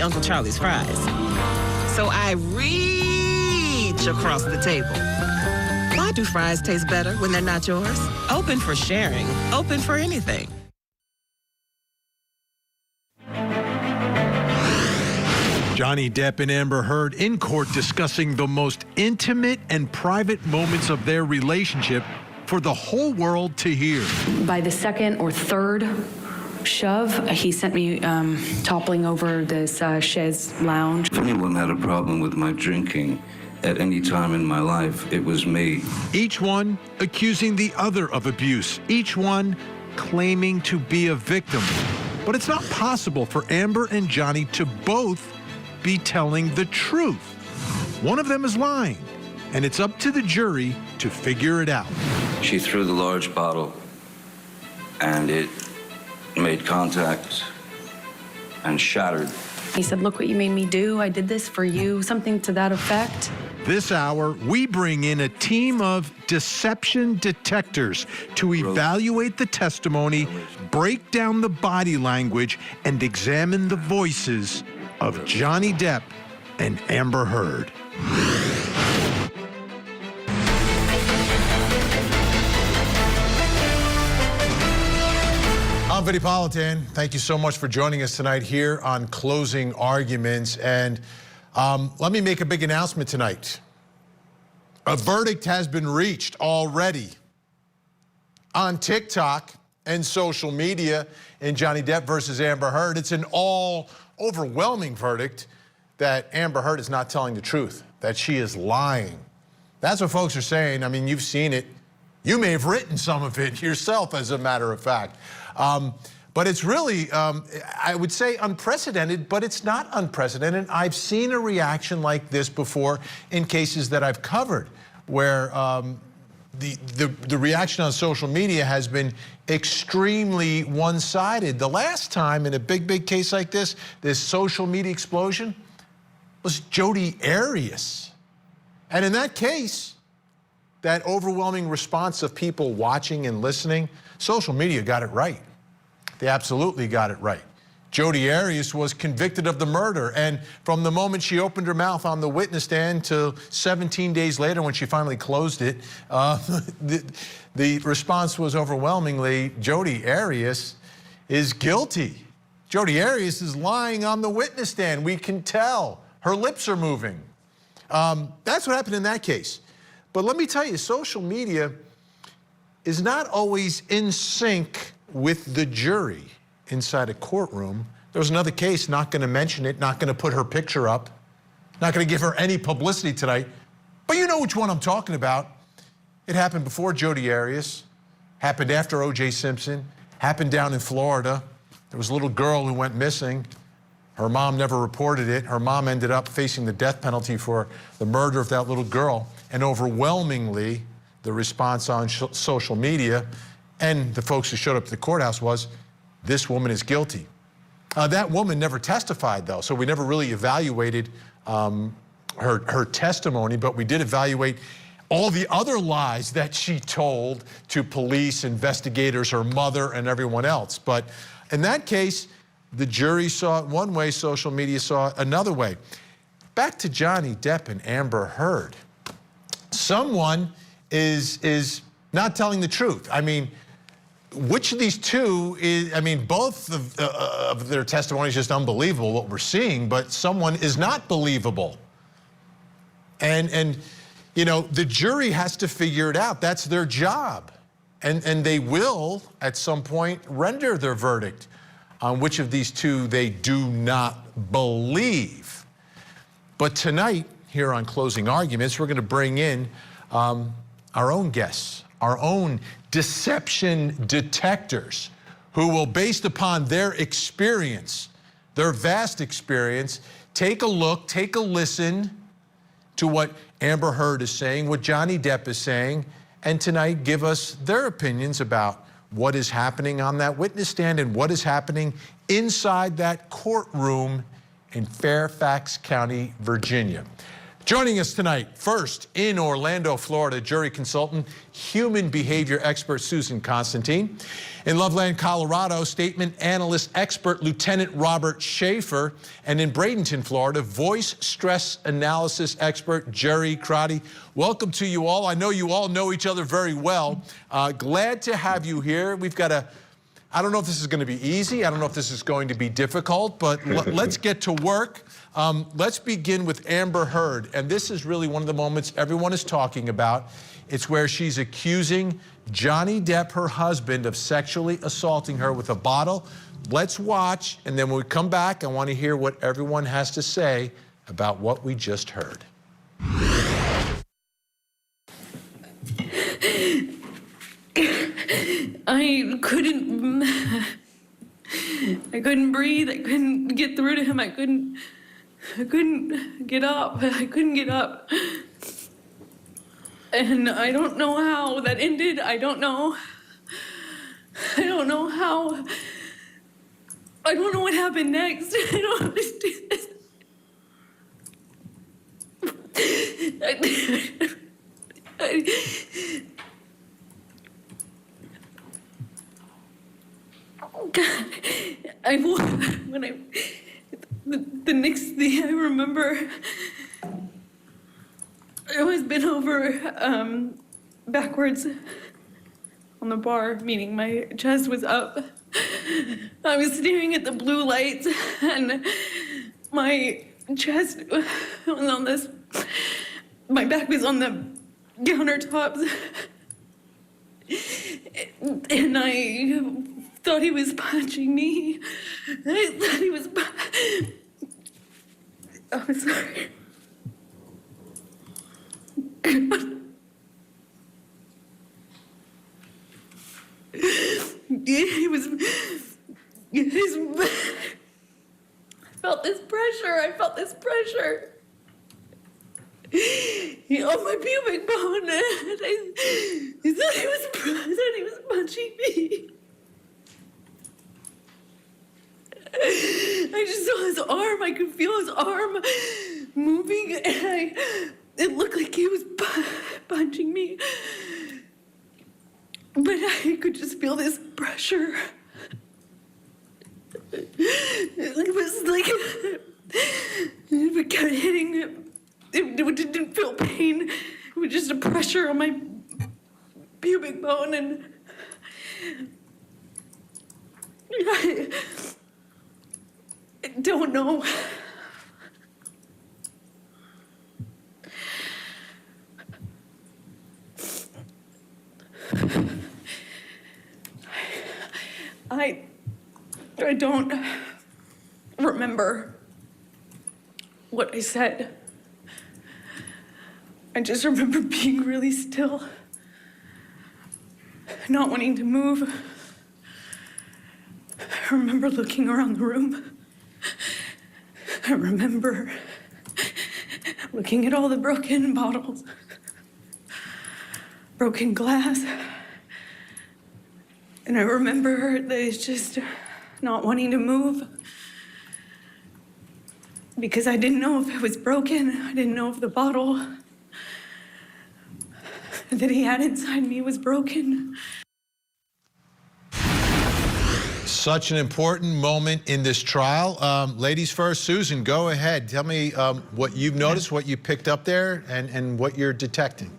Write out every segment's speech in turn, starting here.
Uncle Charlie's fries. So I reach across the table. Why do fries taste better when they're not yours? Open for sharing. Open for anything. Johnny Depp and Amber Heard in court discussing the most intimate and private moments of their relationship for the whole world to hear. By the second or third shove, he sent me toppling over this chaise lounge. If anyone had a problem with my drinking at any time in my life, it was me. Each one accusing the other of abuse, each one claiming to be a victim. But it's not possible for Amber and Johnny to both be telling the truth. One of them is lying, and it's up to the jury to figure it out. She threw the large bottle, and it made contact and shattered. He said, "Look what you made me do. I did this for you," something to that effect. This hour, we bring in a team of deception detectors to evaluate the testimony, break down the body language, and examine the voices of Johnny Depp and Amber Heard. I'm Vinnie Politan. Thank you so much for joining us tonight here on Closing Arguments. And let me make a big announcement tonight. A verdict has been reached already on TikTok and social media in Johnny Depp versus Amber Heard. It's an overwhelming verdict that Amber Heard is not telling the truth, that she is lying. That's what folks are saying. I mean, you've seen it. You may have written some of it yourself, as a matter of fact. But it's really, I would say, unprecedented, but it's not unprecedented. I've seen a reaction like this before in cases that I've covered, where the reaction on social media has been extremely one-sided. The last time in a big case like this social media explosion, was Jodi Arias. And in that case, that overwhelming response of people watching and listening, social media got it right. They absolutely got it right. Jodi Arias was convicted of the murder, and from the moment she opened her mouth on the witness stand till 17 days later when she finally closed it, the response was overwhelmingly, Jodi Arias is guilty. Jodi Arias is lying on the witness stand. We can tell. Her lips are moving. That's what happened in that case. But let me tell you, social media is not always in sync with the jury inside a courtroom. There was another case, not going to mention it, not going to put her picture up, not going to give her any publicity tonight, but you know which one I'm talking about. It happened before Jodi Arias, happened after O.J. Simpson, happened down in Florida. There was a little girl who went missing. Her mom never reported it. Her mom ended up facing the death penalty for the murder of that little girl. And overwhelmingly, the response on social media and the folks who showed up at the courthouse was, this woman is guilty. That woman never testified, though, so we never really evaluated her testimony, but we did evaluate all the other lies that she told to police, investigators, her mother, and everyone else. But in that case, the jury saw it one way, social media saw it another way. Back to Johnny Depp and Amber Heard. Someone is not telling the truth. I mean, which of these two is, I mean, both of their testimony is just unbelievable, what we're seeing, but someone is not believable. And you know, the jury has to figure it out. That's their job. And they will, at some point, render their verdict on which of these two they do not believe. But tonight, here on Closing Arguments, we're going to bring in our own guests, our own deception detectors, who will, based upon their experience, their vast experience, take a look, take a listen to what Amber Heard is saying, what Johnny Depp is saying, and tonight give us their opinions about what is happening on that witness stand and what is happening inside that courtroom in Fairfax County, Virginia. Joining us tonight, first in Orlando, Florida, jury consultant, human behavior expert Susan Constantine. In Loveland, Colorado, statement analyst expert Lieutenant Robert Schaefer. And in Bradenton, Florida, voice stress analysis expert Jerry Crotty. Welcome to you all. I know you all know each other very well. Glad to have you here. We've got I don't know if this is going to be easy. I don't know if this is going to be difficult, but let's get to work. Let's begin with Amber Heard. And this is really one of the moments everyone is talking about. It's where she's accusing Johnny Depp, her husband, of sexually assaulting her with a bottle. Let's watch, and then when we come back, I want to hear what everyone has to say about what we just heard. I couldn't breathe. I couldn't get through to him. I couldn't get up. I couldn't get up. And I don't know how that ended. I don't know how. I don't know what happened next. I don't understand this. God, the next thing I remember, I was bent over backwards on the bar, meaning my chest was up. I was staring at the blue lights, and my chest was on this. My back was on the countertops, and I thought he was punching me. I thought he was. I'm sorry. He was. I felt this pressure. He on my pubic bone. He thought he was punching me. I just saw his arm. I could feel his arm moving, and it looked like he was punching me. But I could just feel this pressure. It was like it kept hitting him. It didn't feel pain. It was just a pressure on my pubic bone, and I don't know. I don't remember what I said. I just remember being really still, not wanting to move. I remember looking around the room. I remember looking at all the broken bottles, broken glass. And I remember that it's just not wanting to move because I didn't know if it was broken. I didn't know if the bottle that he had inside me was broken. Such an important moment in this trial. Ladies first, Susan, go ahead. Tell me what you've noticed, what you picked up there, and what you're detecting.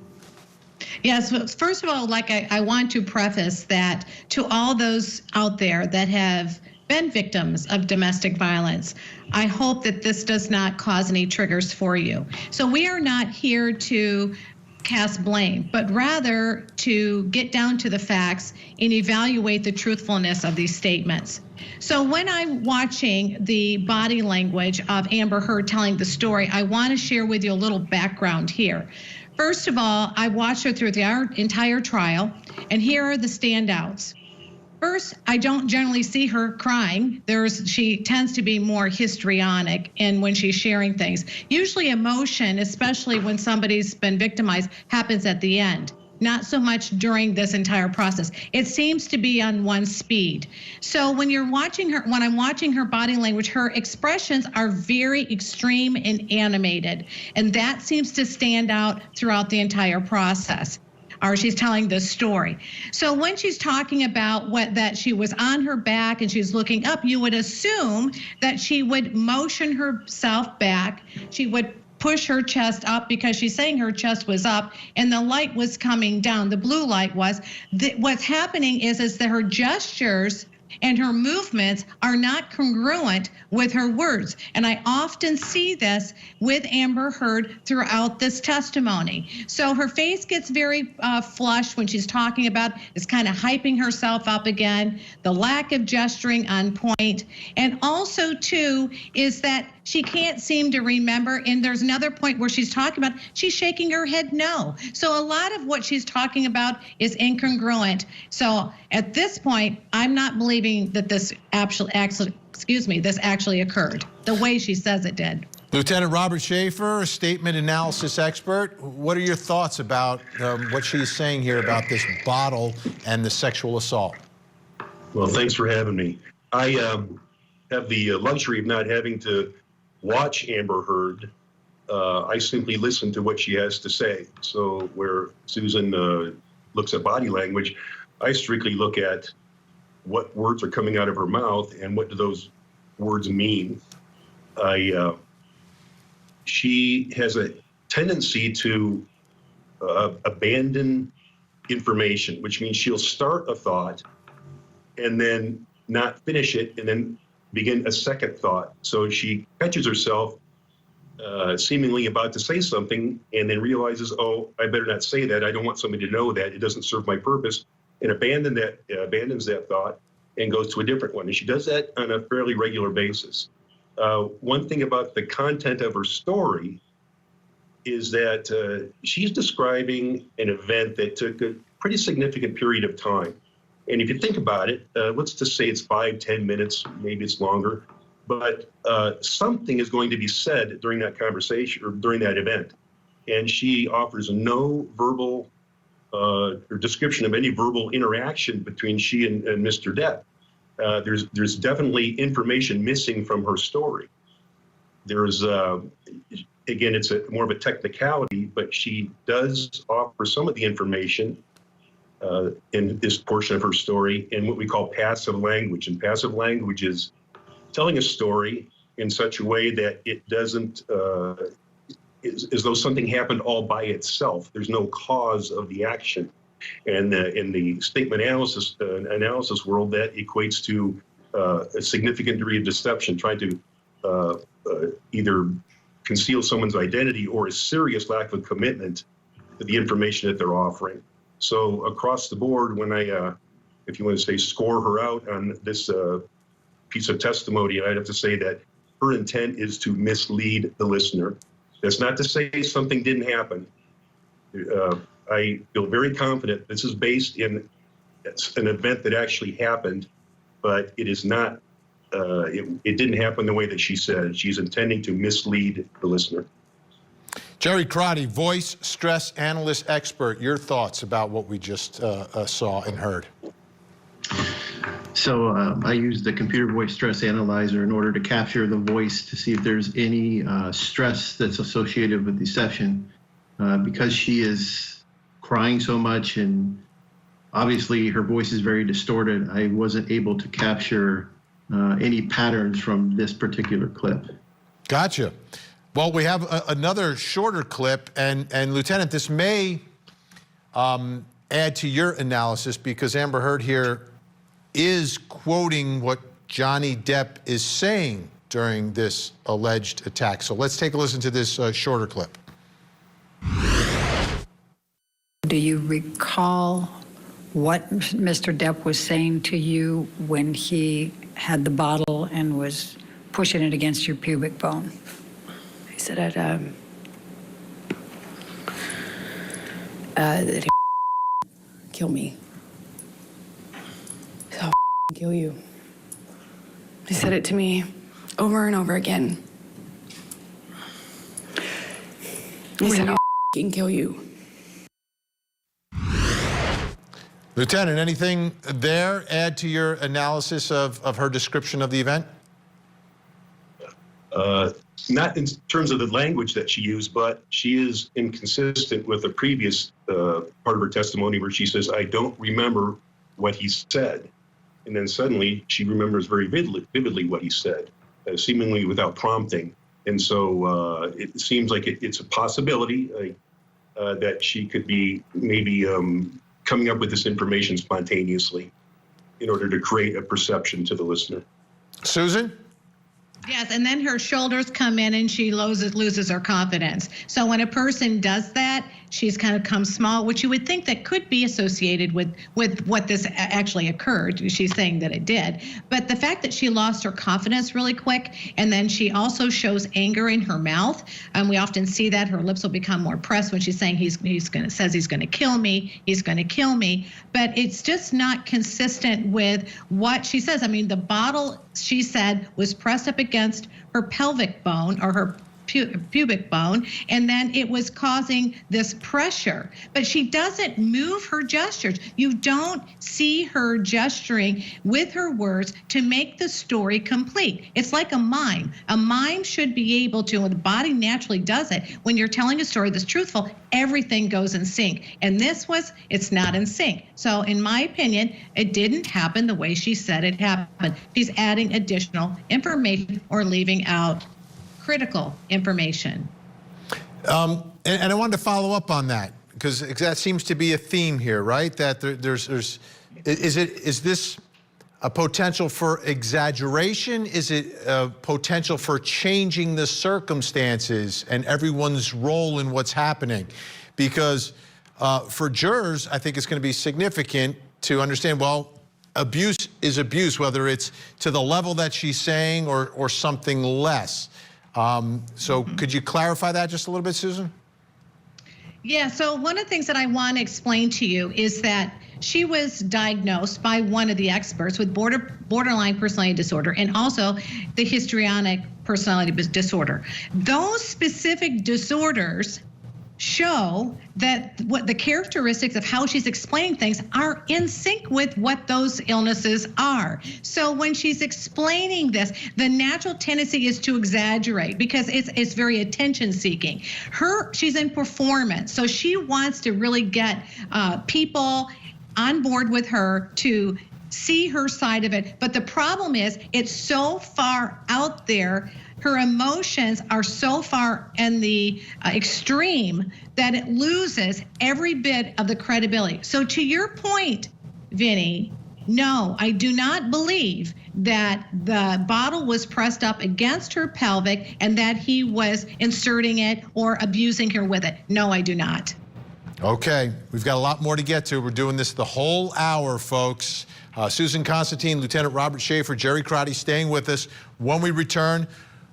Yes, first of all, I want to preface that to all those out there that have been victims of domestic violence, I hope that this does not cause any triggers for you. So we are not here to cast blame, but rather to get down to the facts and evaluate the truthfulness of these statements. So when I'm watching the body language of Amber Heard telling the story, I want to share with you a little background here. First of all, I watched her through the entire trial, and here are the standouts. First, I don't generally see her crying. She tends to be more histrionic and when she's sharing things. Usually emotion, especially when somebody's been victimized, happens at the end. not so much during this entire process. It seems to be on one speed. So when you're watching her, when I'm watching her body language, her expressions are very extreme and animated. And that seems to stand out throughout the entire process. Or she's telling the story. So when she's talking about that she was on her back and she's looking up, you would assume that she would motion herself back. She would push her chest up because she's saying her chest was up and the light was coming down. The blue light was. What's happening is that her gestures and her movements are not congruent with her words. And I often see this with Amber Heard throughout this testimony. So her face gets very flushed when she's talking about, is kind of hyping herself up again, the lack of gesturing on point. And also too, is that she can't seem to remember, and there's another point where she's talking about, she's shaking her head no. So a lot of what she's talking about is incongruent. So at this point, I'm not believing that this this actually occurred the way she says it did. Lieutenant Robert Schaefer, a statement analysis expert. What are your thoughts about what she's saying here about this bottle and the sexual assault? Well, thanks for having me. I have the luxury of not having to watch Amber Heard. I simply listen to what she has to say. So where Susan looks at body language, I strictly look at what words are coming out of her mouth and what do those words mean. She has a tendency to abandon information, which means she'll start a thought and then not finish it and then begin a second thought. So she catches herself seemingly about to say something and then realizes, oh, I better not say that. I don't want somebody to know that. It doesn't serve my purpose, and abandons that thought and goes to a different one. And she does that on a fairly regular basis. One thing about the content of her story is that she's describing an event that took a pretty significant period of time. And if you think about it, let's just say it's 5-10 minutes, maybe it's longer, but something is going to be said during that conversation or during that event. And she offers no verbal or description of any verbal interaction between she and Mr. Depp. There's definitely information missing from her story. There's, again, it's more of a technicality, but she does offer some of the information in this portion of her story in what we call passive language. And passive language is telling a story in such a way that it doesn't, as though something happened all by itself. There's no cause of the action. And in the statement analysis world, that equates to a significant degree of deception, trying to either conceal someone's identity or a serious lack of commitment to the information that they're offering. So across the board, when if you want to say score her out on this piece of testimony, I'd have to say that her intent is to mislead the listener. That's not to say something didn't happen. I feel very confident this is based in an event that actually happened, but it is not, it didn't happen the way that she said. She's intending to mislead the listener. Jerry Crotty, voice stress analyst expert, your thoughts about what we just saw and heard. So I use the computer voice stress analyzer in order to capture the voice to see if there's any stress that's associated with deception. Because she is crying so much and obviously her voice is very distorted, I wasn't able to capture any patterns from this particular clip. Gotcha. Well, we have another shorter clip, and Lieutenant, this may add to your analysis because Amber Heard here is quoting what Johnny Depp is saying during this alleged attack. So let's take a listen to this shorter clip. Do you recall what Mr. Depp was saying to you when he had the bottle and was pushing it against your pubic bone? He said that he'd kill me. I'll kill you. He said it to me over and over again. He said, I'll kill you. Lieutenant, anything there add to your analysis of her description of the event? Not in terms of the language that she used, but she is inconsistent with a previous part of her testimony where she says, "I don't remember what he said." And then suddenly she remembers very vividly what he said, seemingly without prompting. And so it seems like it's a possibility that she could be maybe coming up with this information spontaneously in order to create a perception to the listener. Susan? Yes, and then her shoulders come in and she loses her confidence. So when a person does that, she's kind of come small, which you would think that could be associated with what this actually occurred. She's saying that it did. But the fact that she lost her confidence really quick, and then she also shows anger in her mouth, and we often see that her lips will become more pressed when she's saying he's going to kill me. But it's just not consistent with what she says. I mean, the bottle, she said, was pressed up against her pelvic bone or her pubic bone, and then it was causing this pressure. But she doesn't move her gestures. You don't see her gesturing with her words to make the story complete. It's like a mime. A mime should be able to, and the body naturally does it, when you're telling a story that's truthful, everything goes in sync. And it's not in sync. So in my opinion, it didn't happen the way she said it happened. She's adding additional information or leaving out critical information. And I wanted to follow up on that because that seems to be a theme here, right? That is this a potential for exaggeration? Is it a potential for changing the circumstances and everyone's role in what's happening? Because for jurors, I think it's going to be significant to understand, well, abuse is abuse, whether it's to the level that she's saying or something less. So could you clarify that just a little bit, Susan? Yeah, so one of the things that I want to explain to you is that she was diagnosed by one of the experts with borderline personality disorder and also the histrionic personality disorder. Those specific disorders show that what the characteristics of how she's explaining things are in sync with what those illnesses are. So when she's explaining this, the natural tendency is to exaggerate because it's very attention seeking. She's in performance, so she wants to really get people on board with her to see her side of it. But the problem is it's so far out there. Her emotions are so far in the extreme that it loses every bit of the credibility. So to your point, Vinnie, no, I do not believe that the bottle was pressed up against her pelvic and that he was inserting it or abusing her with it. No, I do not. Okay, we've got a lot more to get to. We're doing this the whole hour, folks. Susan Constantine, Lieutenant Robert Schaefer, Jerry Crotty staying with us. When we return,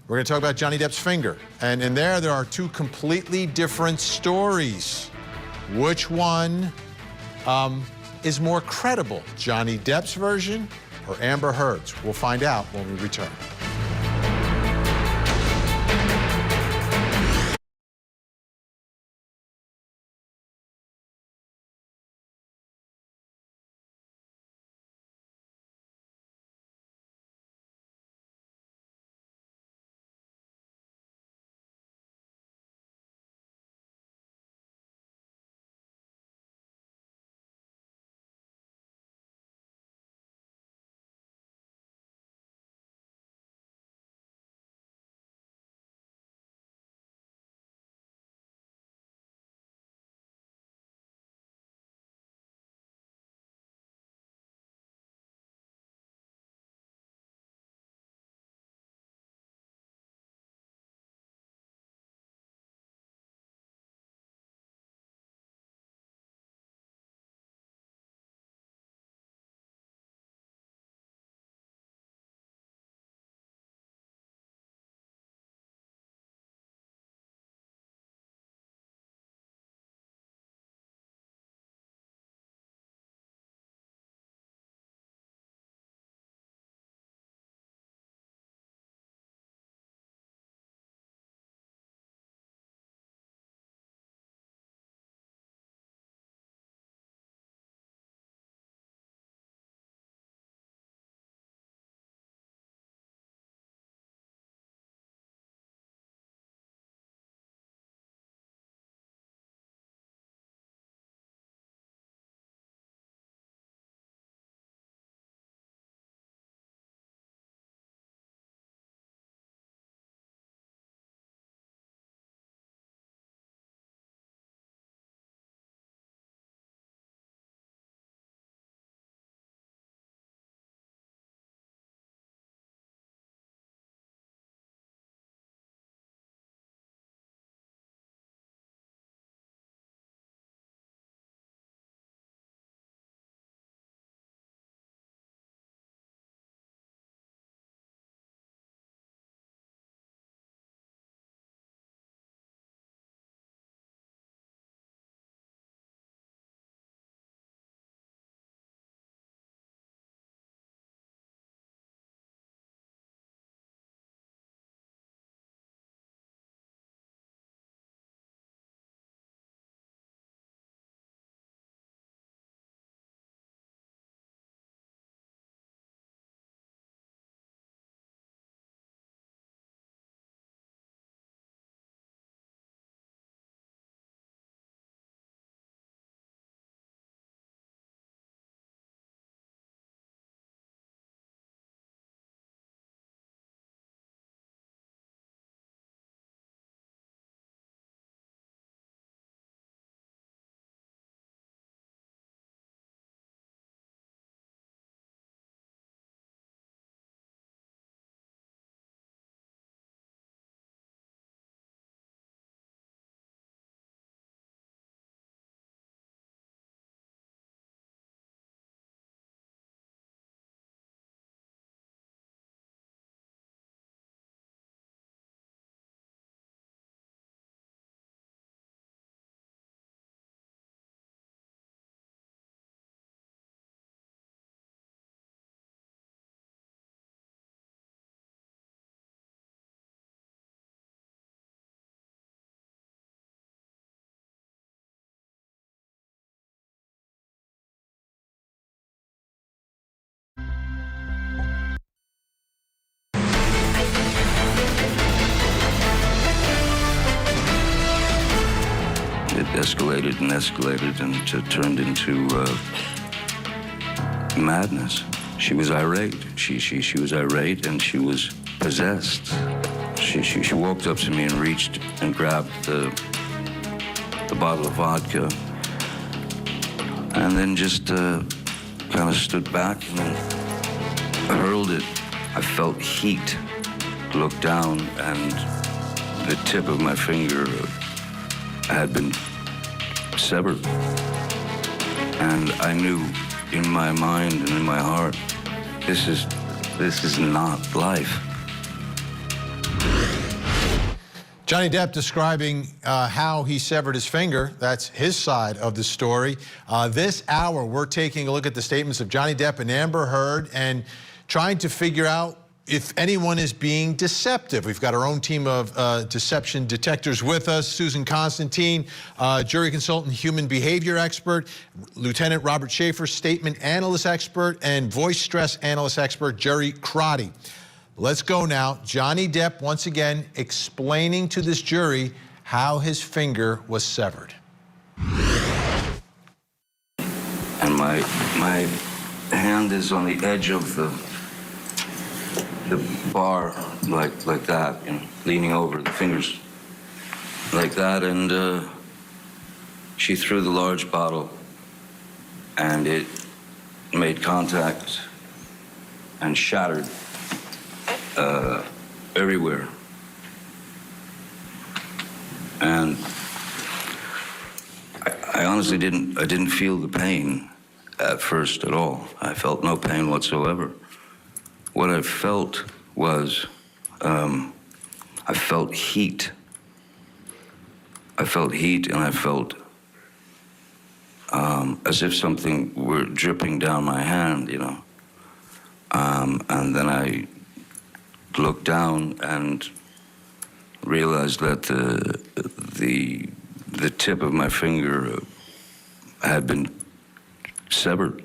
we're going to talk about Johnny Depp's finger. And in there are two completely different stories. Which one is more credible, Johnny Depp's version or Amber Heard's? We'll find out when we return. escalated and escalated, and it turned into madness. She was irate. She was irate, and she was possessed. She walked up to me and reached and grabbed the bottle of vodka, and then just kind of stood back and hurled it. I felt heat. Looked down, and the tip of my finger had been severed. And I knew in my mind and in my heart, this is not life. Johnny Depp describing how he severed his finger. That's his side of the story. This hour, we're taking a look at the statements of Johnny Depp and Amber Heard and trying to figure out if anyone is being deceptive. We've got our own team of deception detectors with us. Susan Constantine, jury consultant, human behavior expert, Lieutenant Robert Schaefer, statement analyst expert, and voice stress analyst expert, Jerry Crotty. Let's go now. Johnny Depp, once again, explaining to this jury how his finger was severed. And my hand is on the edge of the bar, like that, you know, leaning over, the fingers like that, and she threw the large bottle, and it made contact and shattered everywhere. And I honestly didn't feel the pain at first at all. I felt no pain whatsoever. What I felt was, I felt heat. I felt heat, and I felt as if something were dripping down my hand, you know. And then I looked down and realized that the tip of my finger had been severed.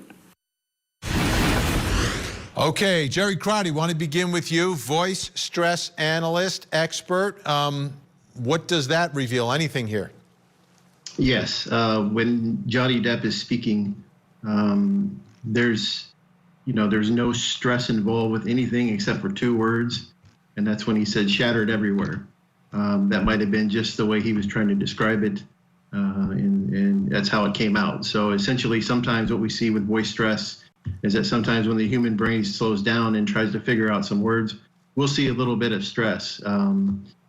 Okay, Jerry Crotty, want to begin with you, voice stress analyst, expert. What does that reveal? Anything here? Yes, when Johnny Depp is speaking, there's no stress involved with anything except for two words, and that's when he said shattered everywhere. That might have been just the way he was trying to describe it, and that's how it came out. So essentially, sometimes what we see with voice stress is that sometimes when the human brain slows down and tries to figure out some words, we'll see a little bit of stress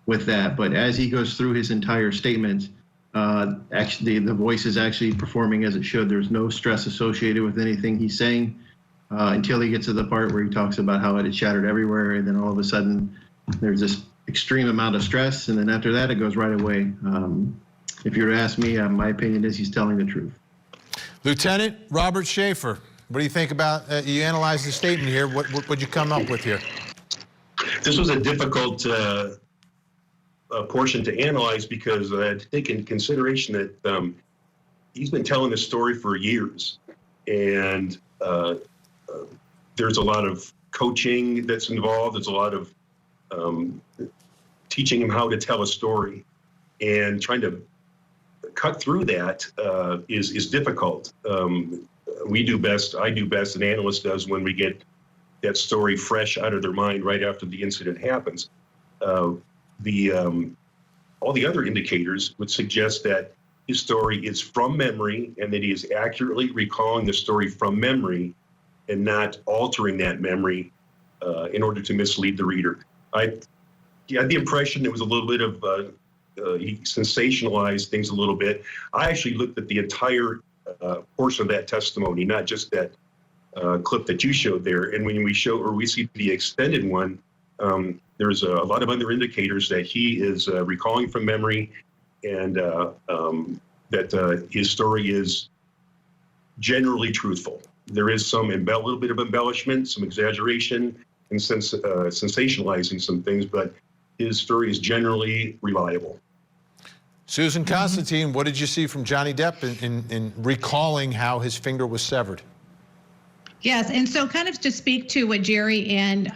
with that. But as he goes through his entire statement, actually the voice is actually performing as it should. There's no stress associated with anything he's saying until he gets to the part where he talks about how it had shattered everywhere, and then all of a sudden there's this extreme amount of stress, and then after that it goes right away. If you were to ask me, my opinion is he's telling the truth. Lieutenant Robert Schaefer, what do you think about, you analyzed the statement here, what'd you come up with here? This was a difficult portion to analyze because I had to take into consideration that he's been telling this story for years, and there's a lot of coaching that's involved. There's a lot of teaching him how to tell a story, and trying to cut through that is difficult. We do best, I do best, an analyst does when we get that story fresh out of their mind right after the incident happens. All the other indicators would suggest that his story is from memory and that he is accurately recalling the story from memory and not altering that memory in order to mislead the reader. I had the impression there was a little bit of, he sensationalized things a little bit. I actually looked at the entire portion of that testimony, not just that clip that you showed there. And when we see the extended one, there's a lot of other indicators that he is recalling from memory, and that his story is generally truthful. There is some little bit of embellishment, some exaggeration, and sensationalizing some things, but his story is generally reliable. Susan Constantine, what did you see from Johnny Depp in recalling how his finger was severed? Yes, and so kind of to speak to what Jerry and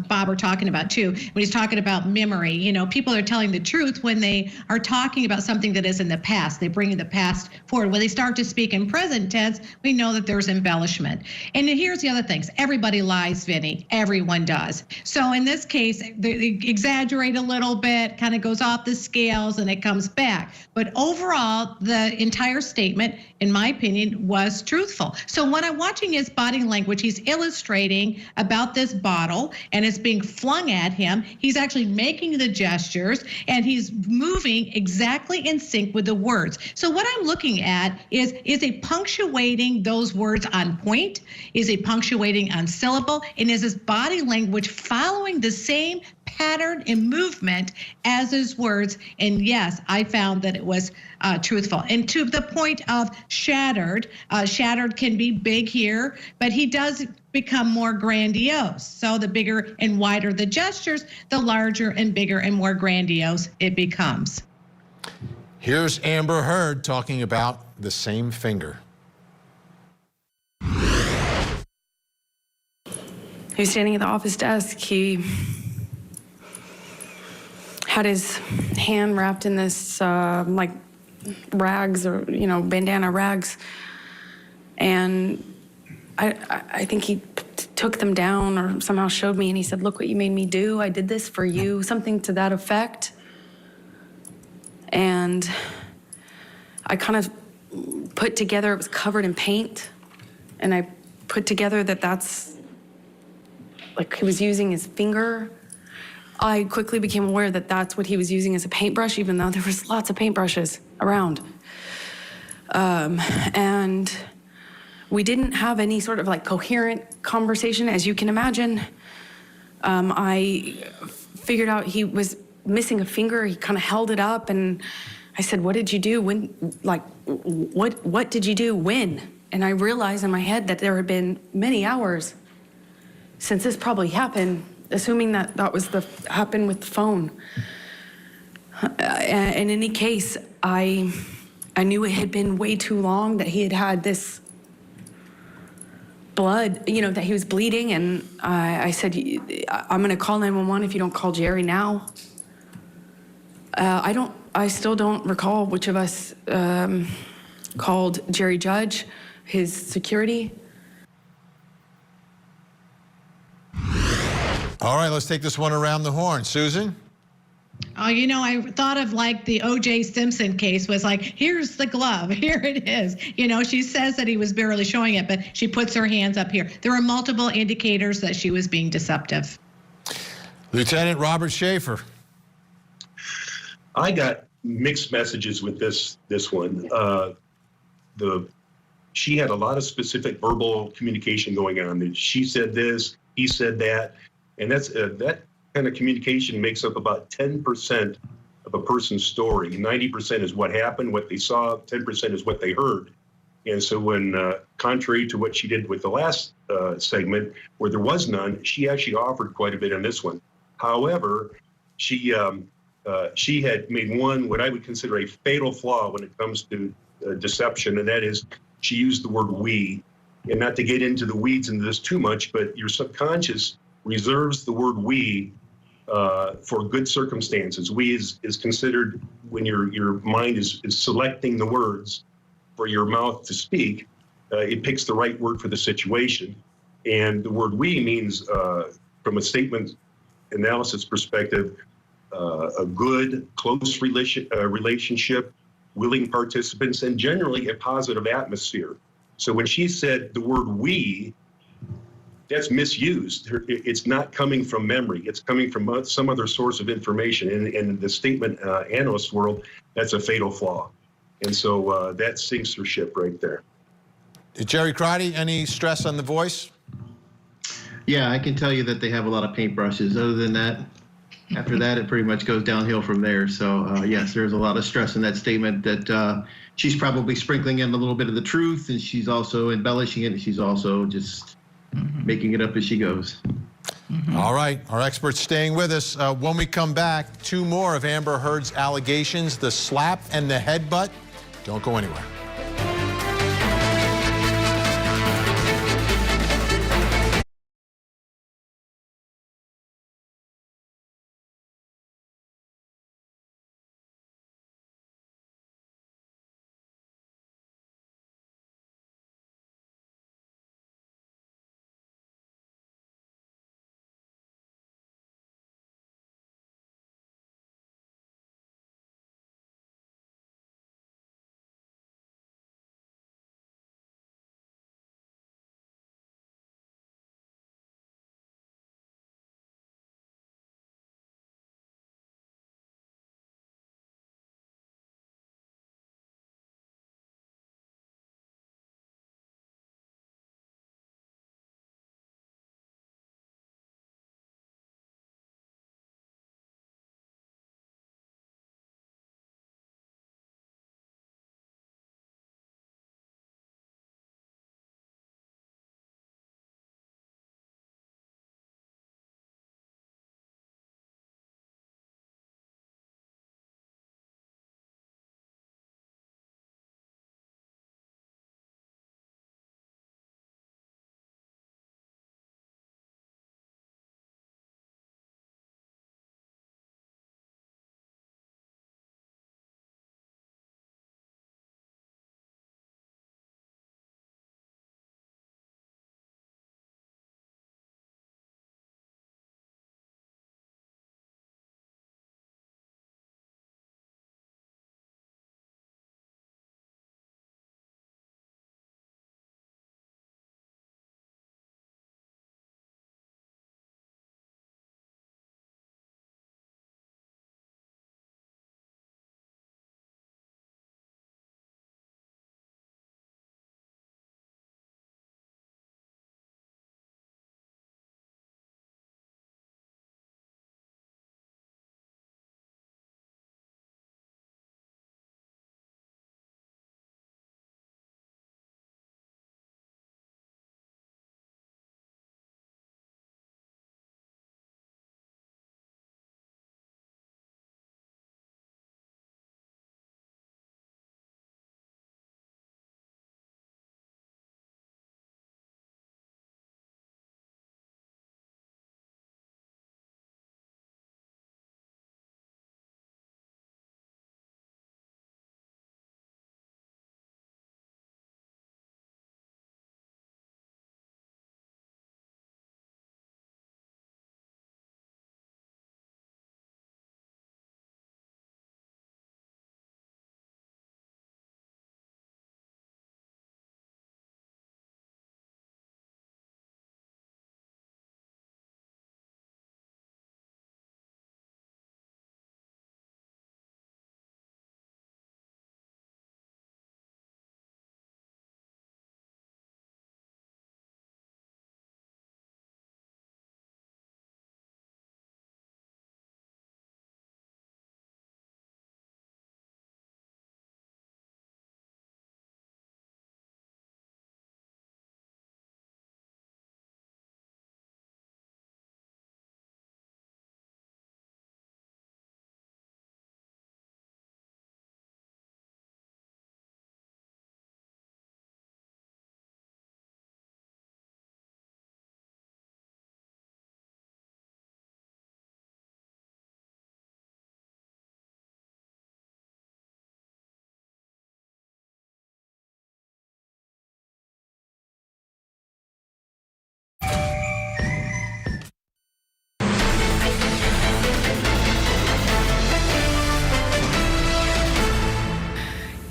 Bob are talking about too, when he's talking about memory, you know, people are telling the truth when they are talking about something that is in the past. They bring the past forward. When they start to speak in present tense, we know that there's embellishment. And here's the other things. Everybody lies, Vinnie. Everyone does. So in this case, they exaggerate a little bit, kind of goes off the scales, and it comes back. But overall, the entire statement, in my opinion, was truthful. So when I'm watching his body language, he's illustrating about this bottle, and it's being flung at him. He's actually making the gestures, and he's moving exactly in sync with the words. So what I'm looking at is he punctuating those words on point? Is he punctuating on syllable? And is his body language following the same pattern and movement as his words? And yes, I found that it was truthful. And to the point of shattered, shattered can be big here, but he does become more grandiose. So the bigger and wider the gestures, the larger and bigger and more grandiose it becomes. Here's Amber Heard talking about the same finger. He was standing at the office desk. He had his hand wrapped in this like rags, or bandana rags, and I think he took them down or somehow showed me, and he said, "Look what you made me do. I did this for you," something to that effect. And I kind of put together, it was covered in paint, and I put together that that's like he was using his finger. I quickly became aware that that's what he was using as a paintbrush, even though there was lots of paintbrushes around. And we didn't have any sort of like coherent conversation, as you can imagine. I figured out he was missing a finger. He kind of held it up, and I said, "What did you do? When? Like, what did you do? When?" And I realized in my head that there had been many hours since this probably happened, assuming that that was happened with the phone. In any case, I knew it had been way too long, that he had had this blood, that he was bleeding, and I said, "I'm gonna call 911 if you don't call Jerry now." I still don't recall which of us called Jerry Judge, his security. All right, let's take this one around the horn. Susan? Oh, I thought of like the O.J. Simpson case was like, here's the glove, here it is. She says that he was barely showing it, but she puts her hands up here. There were multiple indicators that she was being deceptive. Lieutenant Robert Schaefer. I got mixed messages with this one. She had a lot of specific verbal communication going on. She said this, he said that, and that kind of communication makes up about 10% of a person's story. 90% is what happened, what they saw. 10% is what they heard. And so when, contrary to what she did with the last segment, where there was none, she actually offered quite a bit on this one. However, she had made what I would consider a fatal flaw when it comes to deception, and that is she used the word "we." And not to get into the weeds into this too much, but your subconscious reserves the word "we" for good circumstances. "We" is considered when your mind is selecting the words for your mouth to speak. It picks the right word for the situation. And the word "we" means, from a statement analysis perspective, a good, close relationship, willing participants, and generally a positive atmosphere. So when she said the word "we," that's misused. It's not coming from memory. It's coming from some other source of information. And in the statement analyst world, that's a fatal flaw. And so that sinks her ship right there. Jerry Crotty, any stress on the voice? Yeah, I can tell you that they have a lot of paintbrushes. Other than that, after that, it pretty much goes downhill from there. So yes, there's a lot of stress in that statement that she's probably sprinkling in a little bit of the truth, and she's also embellishing it, and she's also just making it up as she goes. All right, our experts staying with us. When we come back, 2 more of Amber Heard's allegations, the slap and the headbutt. Don't go anywhere.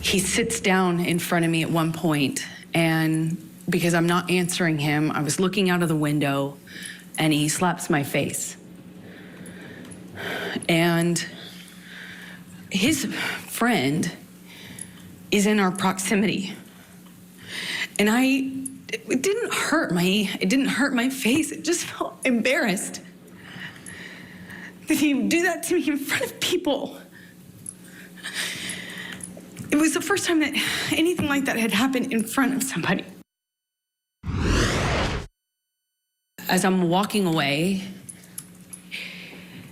he sits down in front of me at one point, and because I'm not answering him, I was looking out of the window, and he slaps my face. And his friend is in our proximity. And it didn't hurt my face. It just felt embarrassed that he would do that to me in front of people. It was the first time that anything like that had happened in front of somebody. As I'm walking away,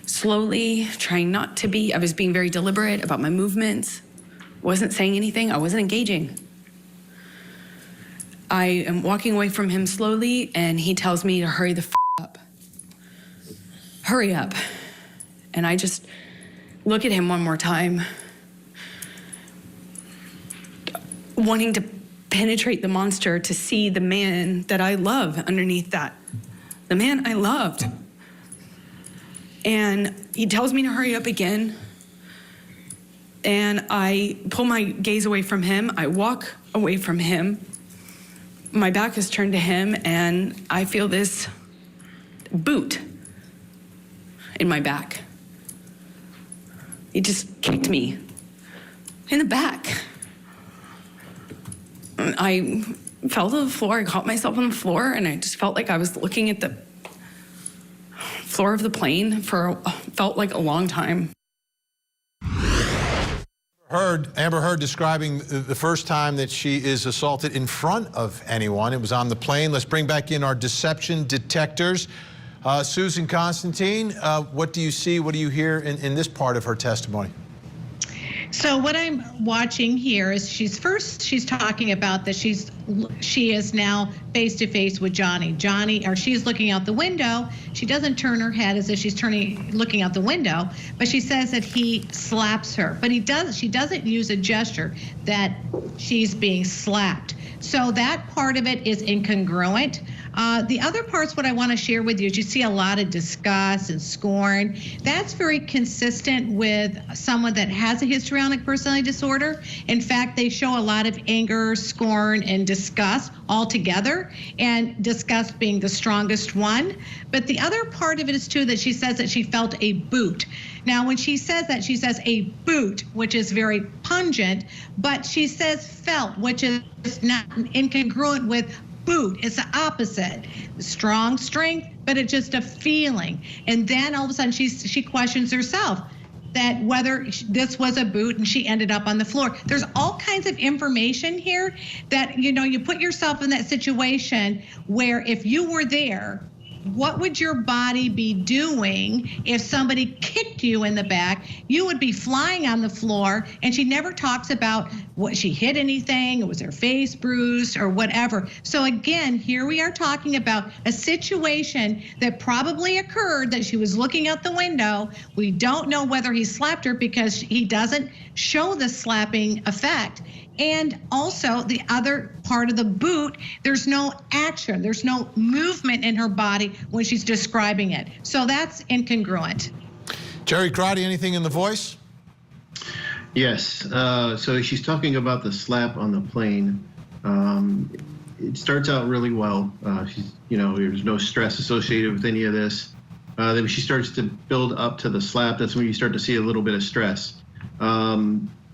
slowly, trying not to be, I was being very deliberate about my movements, wasn't saying anything, I wasn't engaging. I am walking away from him slowly, and he tells me to hurry the up. Hurry up. And I just look at him one more time, wanting to penetrate the monster to see the man that I love underneath that. The man I loved. And he tells me to hurry up again. And I pull my gaze away from him. I walk away from him. My back is turned to him, and I feel this boot in my back. He just kicked me in the back. I fell to the floor. I caught myself on the floor, and I just felt like I was looking at the floor of the plane felt like a long time. Amber Heard describing the first time that she is assaulted in front of anyone. It was on the plane. Let's bring back in our deception detectors. Susan Constantine, what do you see, what do you hear in this part of her testimony? So what I'm watching here is she's talking about that she is now face to face with Johnny, or she's looking out the window. She doesn't turn her head as if she's looking out the window, but she says that he slaps her. But she doesn't use a gesture that she's being slapped. So that part of it is incongruent. The other parts, what I want to share with you is you see a lot of disgust and scorn. That's very consistent with someone that has a histrionic personality disorder. In fact, they show a lot of anger, scorn, and disgust all together, and disgust being the strongest one. But the other part of it is too that she says that she felt a boot. Now, when she says that, she says a boot, which is very pungent, but she says felt, which is not incongruent with boot. It's the opposite. Strong strength, but it's just a feeling. And then all of a sudden she questions herself that whether this was a boot, and she ended up on the floor. There's all kinds of information here that, you put yourself in that situation where if you were there, what would your body be doing if somebody kicked you in the back? You would be flying on the floor, and she never talks about what she hit anything, or was her face bruised or whatever. So again, here we are talking about a situation that probably occurred, that she was looking out the window. We don't know whether he slapped her because he doesn't show the slapping effect. And also the other part of the boot, there's no action, there's no movement in her body when she's describing it. So that's incongruent. Jerry Crotty, anything in the voice? Yes, so she's talking about the slap on the plane. It starts out really well. There's no stress associated with any of this. Then she starts to build up to the slap. That's when you start to see a little bit of stress.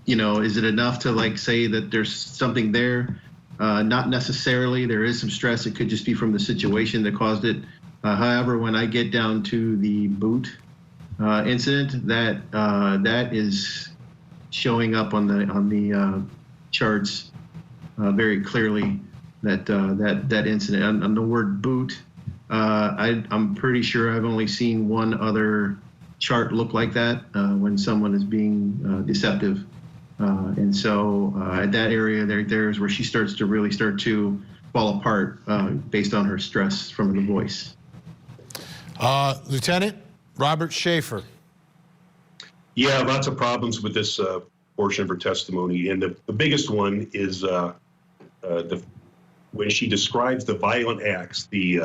Is it enough to say that there's something there? Not necessarily. There is some stress. It could just be from the situation that caused it. However, when I get down to the boot incident, that is showing up on the charts very clearly. That incident on the word boot. I'm pretty sure I've only seen one other chart look like that when someone is being deceptive. And so at that area there is where she starts to fall apart based on her stress from the voice. Lieutenant Robert Schaefer. Yeah, lots of problems with this portion of her testimony. And the biggest one is when she describes the violent acts, the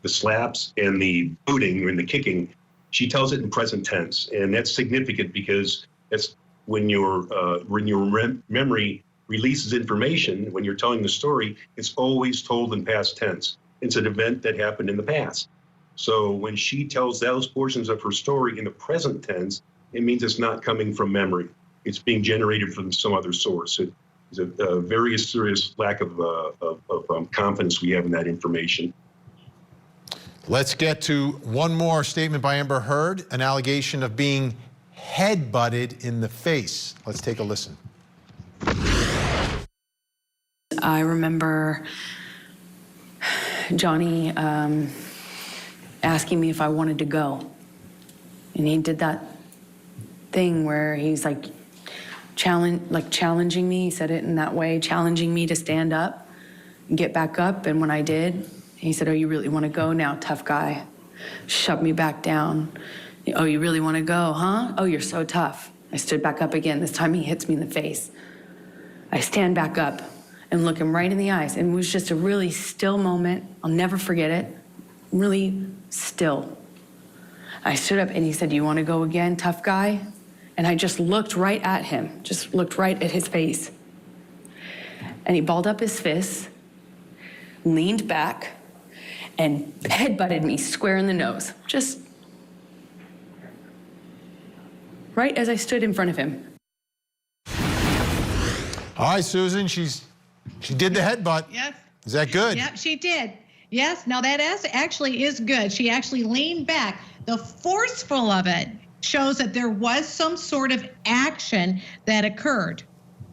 slaps and the booting and the kicking, she tells it in present tense. And that's significant because that's when your memory releases information, when you're telling the story, it's always told in past tense. It's an event that happened in the past. So when she tells those portions of her story in the present tense, it means it's not coming from memory. It's being generated from some other source. It's a very serious lack of confidence we have in that information. Let's get to one more statement by Amber Heard, an allegation of being head-butted in the face. Let's take a listen. I remember Johnny asking me if I wanted to go. And he did that thing where he's like challenging me. He said it in that way, challenging me to stand up and get back up. And when I did, he said, "Oh, you really want to go now, tough guy?" Shut me back down. "Oh, you really want to go, huh? Oh, you're so tough." I stood back up again. This time he hits me in the face. I stand back up and look him right in the eyes. And it was just a really still moment. I'll never forget it. Really still. I stood up and he said, "You want to go again, tough guy?" And I just looked right at him, just looked right at his face. And he balled up his fists, leaned back, and headbutted me square in the nose. Just right as I stood in front of him. All right, Susan, she did the headbutt. Yes. Is that good? Yep, she did. Yes, now that actually is good. She actually leaned back. The forceful of it shows that there was some sort of action that occurred.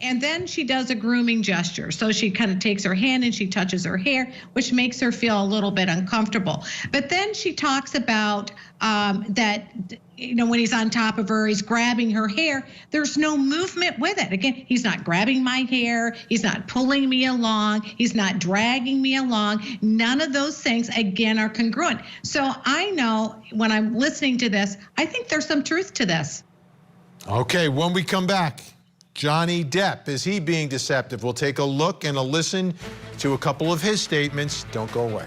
And then she does a grooming gesture. So she kind of takes her hand and she touches her hair, which makes her feel a little bit uncomfortable. But then she talks about that, when he's on top of her, he's grabbing her hair. There's no movement with it. Again, he's not grabbing my hair. He's not pulling me along. He's not dragging me along. None of those things, again, are congruent. So I know when I'm listening to this, I think there's some truth to this. Okay, when we come back, Johnny Depp, is he being deceptive? We'll take a look and a listen to a couple of his statements. Don't go away.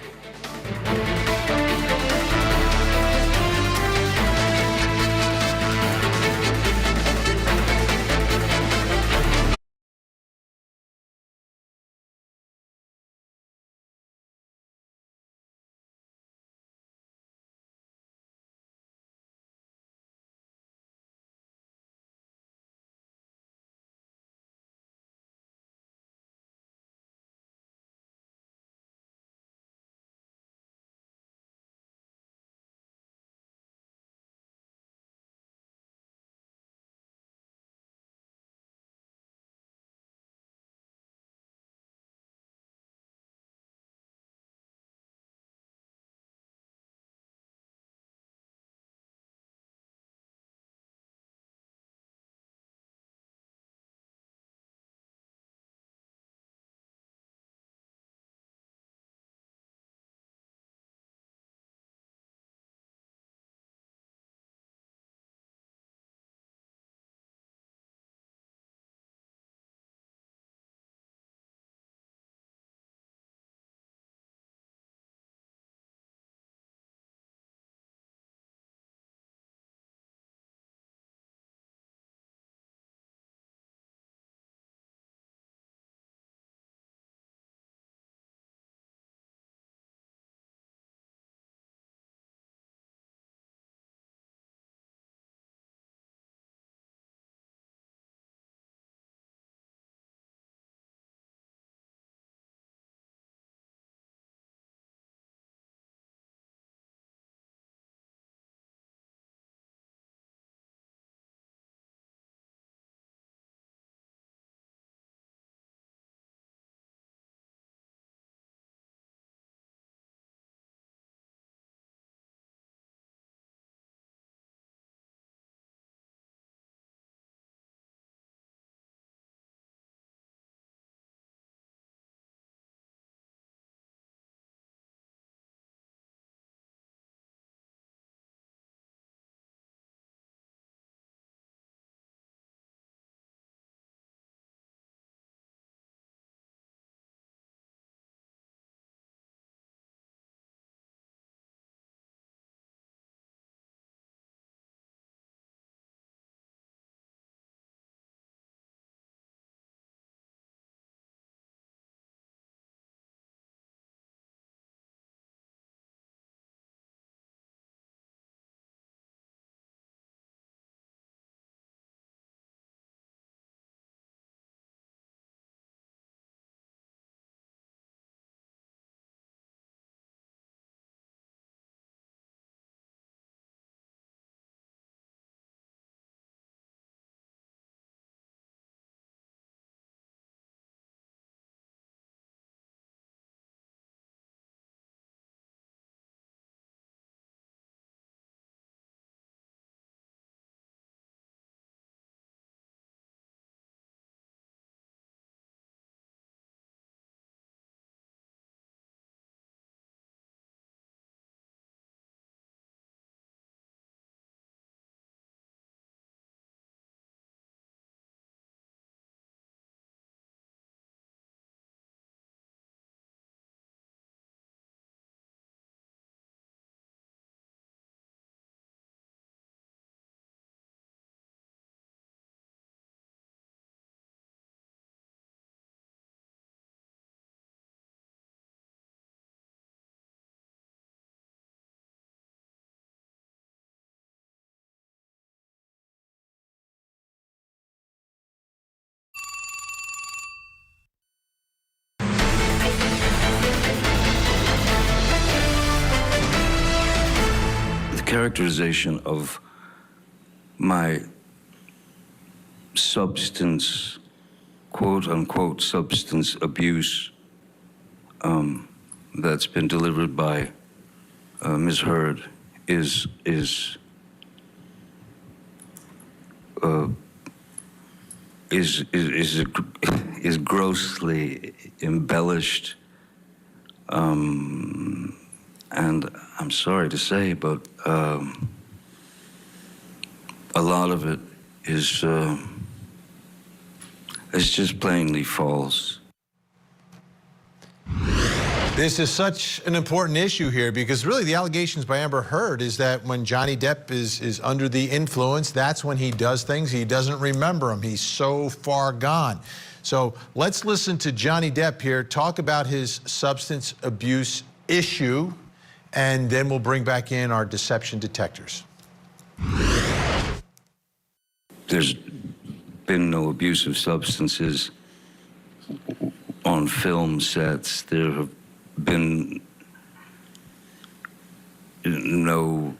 characterization of my substance, quote-unquote substance abuse that's been delivered by Ms. Heard is grossly embellished, and I'm sorry to say, but a lot of it is just plainly false. This is such an important issue here because really the allegations by Amber Heard is that when Johnny Depp is under the influence, that's when he does things. He doesn't remember them. He's so far gone. So let's listen to Johnny Depp here talk about his substance abuse issue, and then we'll bring back in our deception detectors. There's been no abuse of substances on film sets. There have been no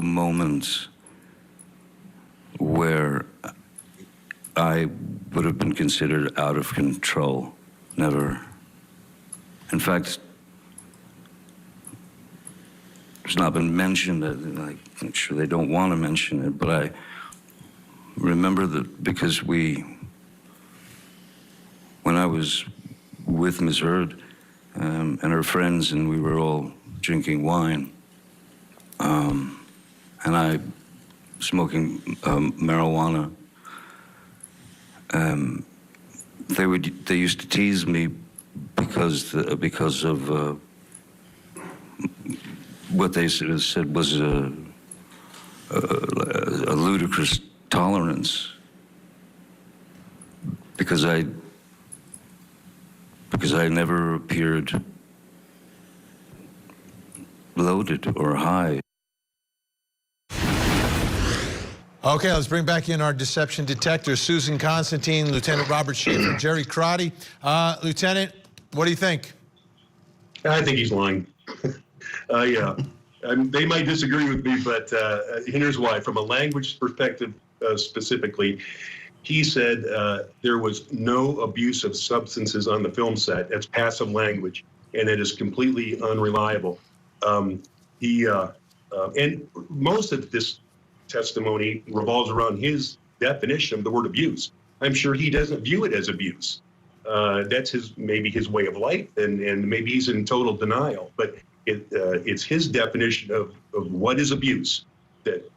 moments where I would have been considered out of control. Never. In fact, it's not been mentioned. I'm sure they don't want to mention it, but I remember that because when I was with Ms. Heard and her friends, and we were all drinking wine, and I smoking marijuana, they used to tease me because of what they said was a ludicrous tolerance, because I never appeared loaded or high. Okay, let's bring back in our deception detectors. Susan Constantine, Lieutenant Robert Schaefer, Jerry Crotty. Lieutenant, what do you think? I think he's lying. Yeah, they might disagree with me, but here's why. From a language perspective specifically, he said there was no abuse of substances on the film set. That's passive language, and it is completely unreliable. And most of this testimony revolves around his definition of the word abuse. I'm sure he doesn't view it as abuse. That's maybe his way of life, and maybe he's in total denial. But it's his definition of what is abuse that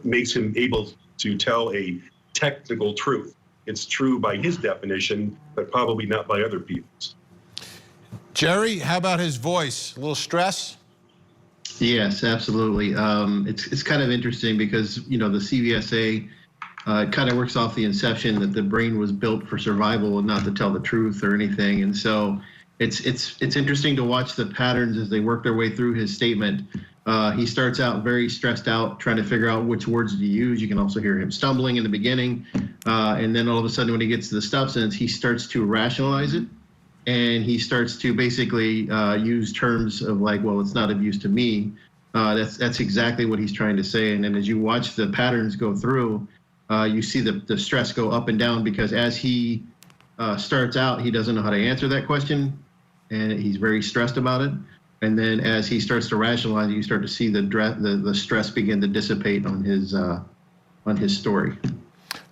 makes him able to tell a technical truth. It's true by his definition, but probably not by other people's. Jerry, how about his voice? A little stress? Yes, absolutely. It's kind of interesting because, you know, the CVSA kind of works off the inception that the brain was built for survival and not to tell the truth or anything. And so it's interesting to watch the patterns as they work their way through his statement. He starts out very stressed out, trying to figure out which words to use. You can also hear him stumbling in the beginning. And then all of a sudden, when he gets to the substance, he starts to rationalize it. And he starts to basically use terms of like, well, it's not abuse to me. That's exactly what he's trying to say. And then as you watch the patterns go through, you see the stress go up and down, because as he starts out, he doesn't know how to answer that question, and he's very stressed about it. And then as he starts to rationalize, you start to see the stress begin to dissipate on his story.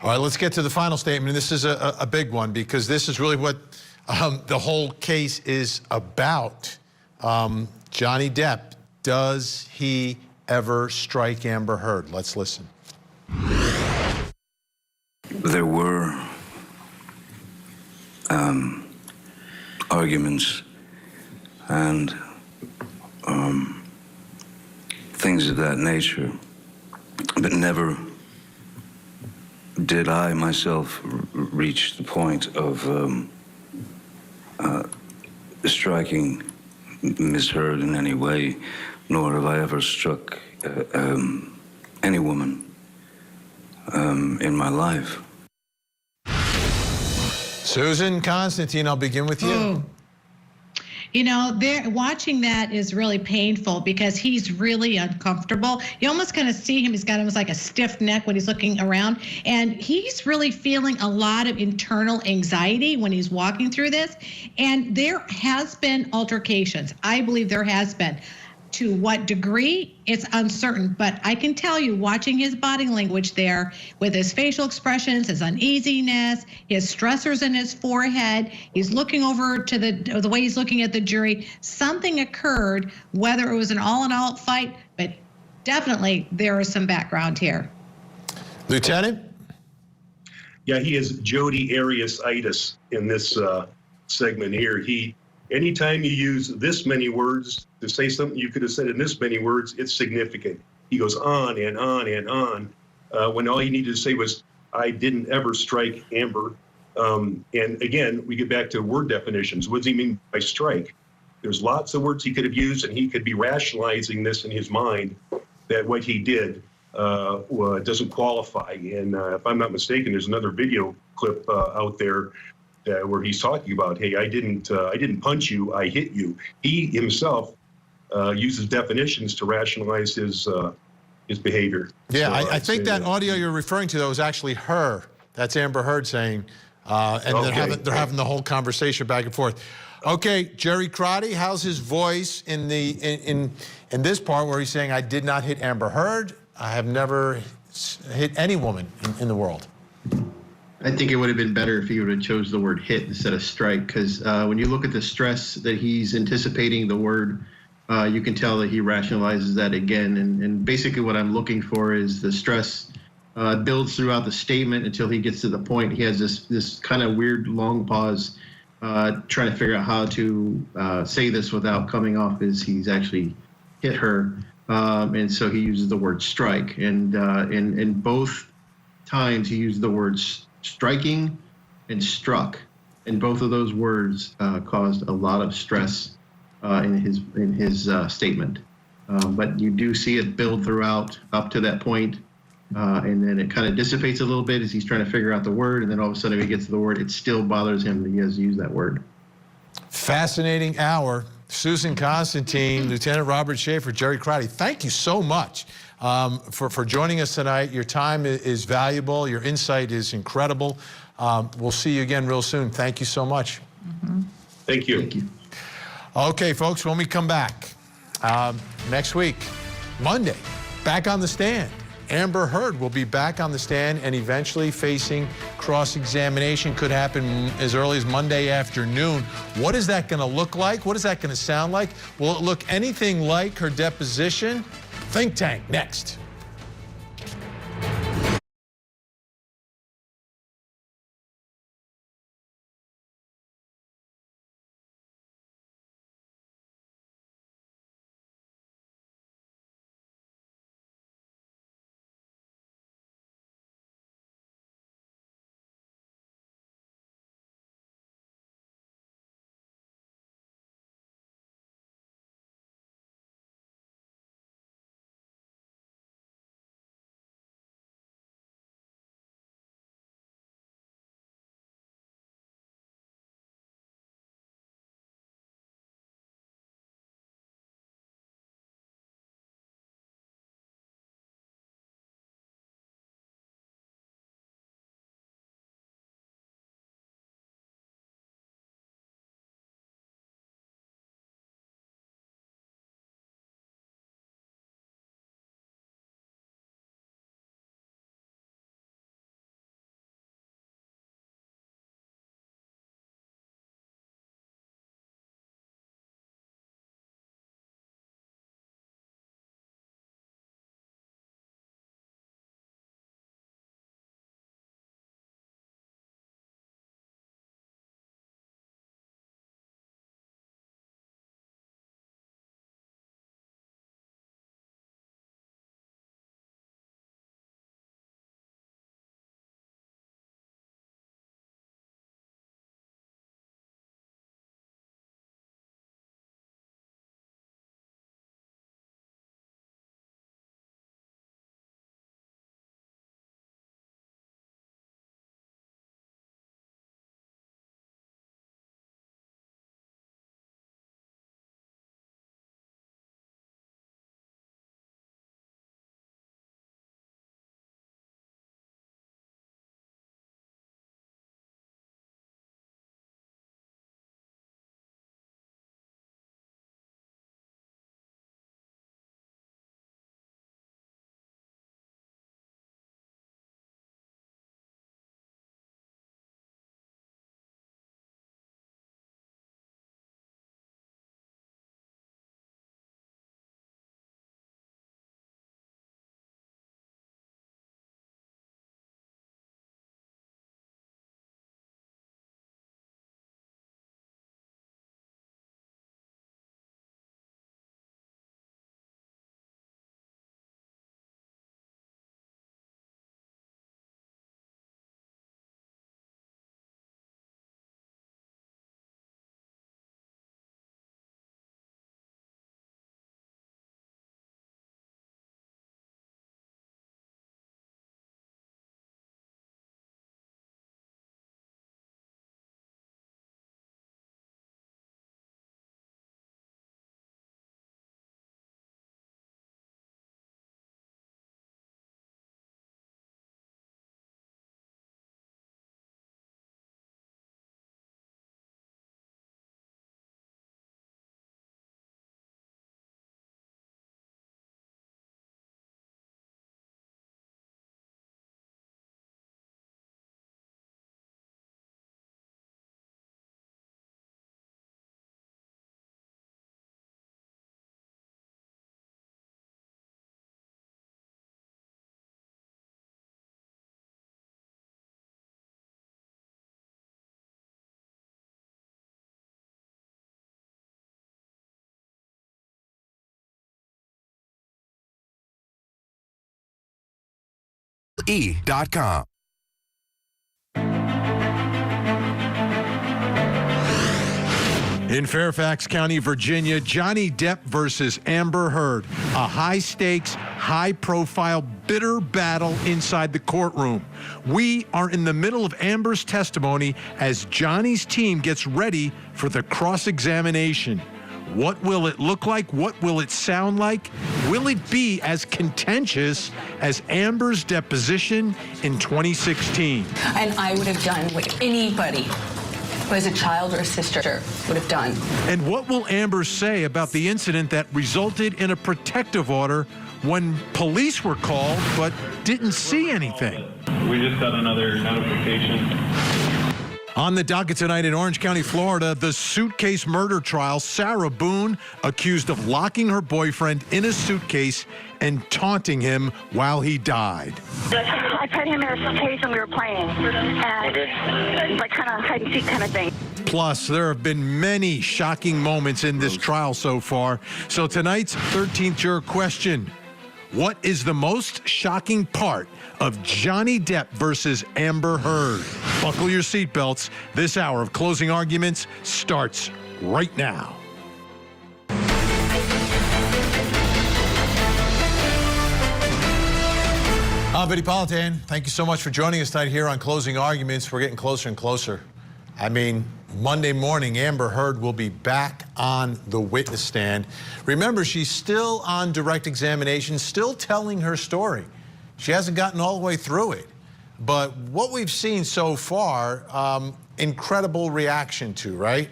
All right, let's get to the final statement. This is a big one, because this is really what the whole case is about. Johnny Depp, does he ever strike Amber Heard? Let's listen. There were arguments and things of that nature, but never did I myself reach the point of striking Miss Heard in any way, nor have I ever struck any woman in my life. Susan Constantine, I'll begin with you. You know, there watching that is really painful because he's really uncomfortable. You almost kind of see him, he's got almost like a stiff neck when he's looking around, and he's really feeling a lot of internal anxiety when he's walking through this. And there has been altercations. I believe there has been. To what degree, it's uncertain. But I can tell you, watching his body language there with his facial expressions, his uneasiness, his stressors in his forehead, he's looking over to the way he's looking at the jury, something occurred, whether it was an all-in-all fight, but definitely there is some background here. Lieutenant? Yeah, he has Jodi Arias-itis in this segment here. Anytime you use this many words to say something you could have said in this many words, it's significant. He goes on and on and on when all he needed to say was, I didn't ever strike Amber. And again, we get back to word definitions. What does he mean by strike? There's lots of words he could have used, and he could be rationalizing this in his mind that what he did doesn't qualify. And if I'm not mistaken, there's another video clip out there where he's talking about, hey, I didn't punch you, I hit you. He himself uses definitions to rationalize his behavior. Yeah, So I think that audio you're referring to, though, is actually her. That's Amber Heard saying, and Okay. they're having the whole conversation back and forth. Okay, Jerry Crotty, how's his voice in this part where he's saying, I did not hit Amber Heard, I have never hit any woman in the world? I think it would have been better if he would have chose the word hit instead of strike, because when you look at the stress that he's anticipating the word, you can tell that he rationalizes that again. And basically what I'm looking for is the stress builds throughout the statement until he gets to the point. He has this kind of weird long pause trying to figure out how to say this without coming off as he's actually hit her. And so he uses the word strike. And in both times he used the words striking and struck, and both of those words caused a lot of stress in his statement. But you do see it build throughout up to that point, and then it kind of dissipates a little bit as he's trying to figure out the word, and then all of a sudden when he gets to the word, it still bothers him that he has to use that word. Fascinating hour. Susan Constantine, Lieutenant Robert Schaefer, Jerry Crotty, thank you so much for joining us tonight. Your time is valuable. Your insight is incredible. We'll see you again real soon. Thank you so much. Thank you. Thank you. Okay, folks, when we come back next week, Monday, back on the stand. Amber Heard will be back on the stand and eventually facing cross-examination. Could happen as early as Monday afternoon. What is that going to look like? What is that going to sound like? Will it look anything like her deposition? Think Tank next. gavel-to-gavel.com. In Fairfax County, Virginia, Johnny Depp versus Amber Heard. A high-stakes, high-profile, bitter battle inside the courtroom. We are in the middle of Amber's testimony as Johnny's team gets ready for the cross-examination. What will it look like? What will it sound like? Will it be as contentious as Amber's deposition in 2016? And I would have done what anybody who has a child or a sister would have done. And what will Amber say about the incident that resulted in a protective order when police were called but didn't see anything? We just got another notification. On the docket tonight in Orange County, Florida, the suitcase murder trial. Sarah Boone accused of locking her boyfriend in a suitcase and taunting him while he died. I put him in a suitcase and we were playing, and like kind of hide and seek kind of thing. Plus, there have been many shocking moments in this trial so far. So tonight's 13th juror question: what is the most shocking part of Johnny Depp versus Amber Heard? Buckle your seatbelts. This hour of closing arguments starts right now. I'm Vinnie Politan. Thank you so much for joining us tonight here on Closing Arguments. We're getting closer and closer. I mean, Monday morning, Amber Heard will be back on the witness stand. Remember, she's still on direct examination, still telling her story. She hasn't gotten all the way through it. But what we've seen so far, incredible reaction to, right?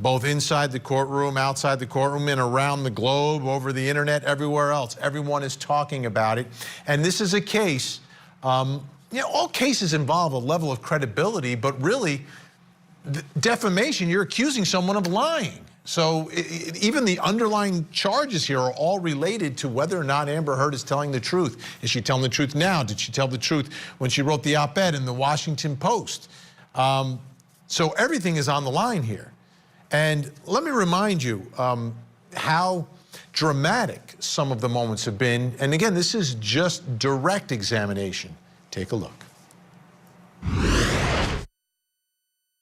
Both inside the courtroom, outside the courtroom, and around the globe, over the internet, everywhere else. Everyone is talking about it. And this is a case, you know, all cases involve a level of credibility, but really, defamation, you're accusing someone of lying. So even the underlying charges here are all related to whether or not Amber Heard is telling the truth. Is she telling the truth now? Did she tell the truth when she wrote the op-ed in the Washington Post? So everything is on the line here. And let me remind you how dramatic some of the moments have been. And again, this is just direct examination. Take a look.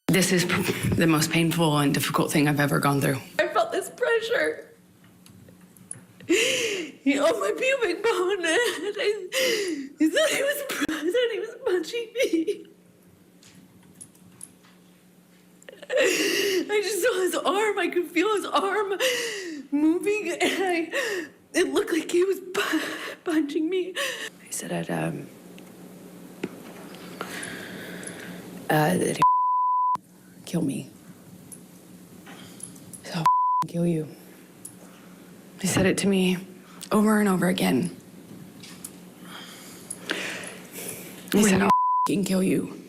This is the most painful and difficult thing I've ever gone through. I felt this pressure. He owned my pubic bone, and he thought he was punching me. I just saw his arm. I could feel his arm moving, and it looked like he was punching me. He said that he'd kill me. So I'll kill you. He said it to me over and over again. He said, I'll kill you.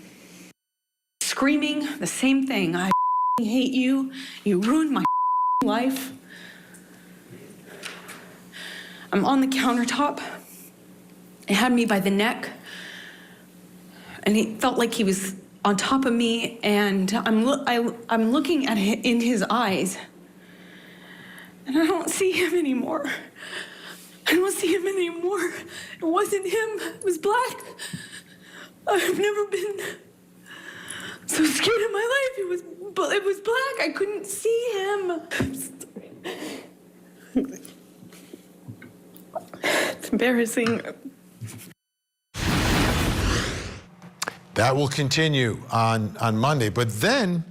Screaming the same thing. I hate you. You ruined my life. I'm on the countertop. It had me by the neck. And he felt like he was on top of me, and I'm looking at it in his eyes. And I don't see him anymore. I don't see him anymore. It wasn't him. It was black. I've never been so scared in my life. It was black. I couldn't see him. I'm sorry. It's embarrassing. That will continue on Monday. But then,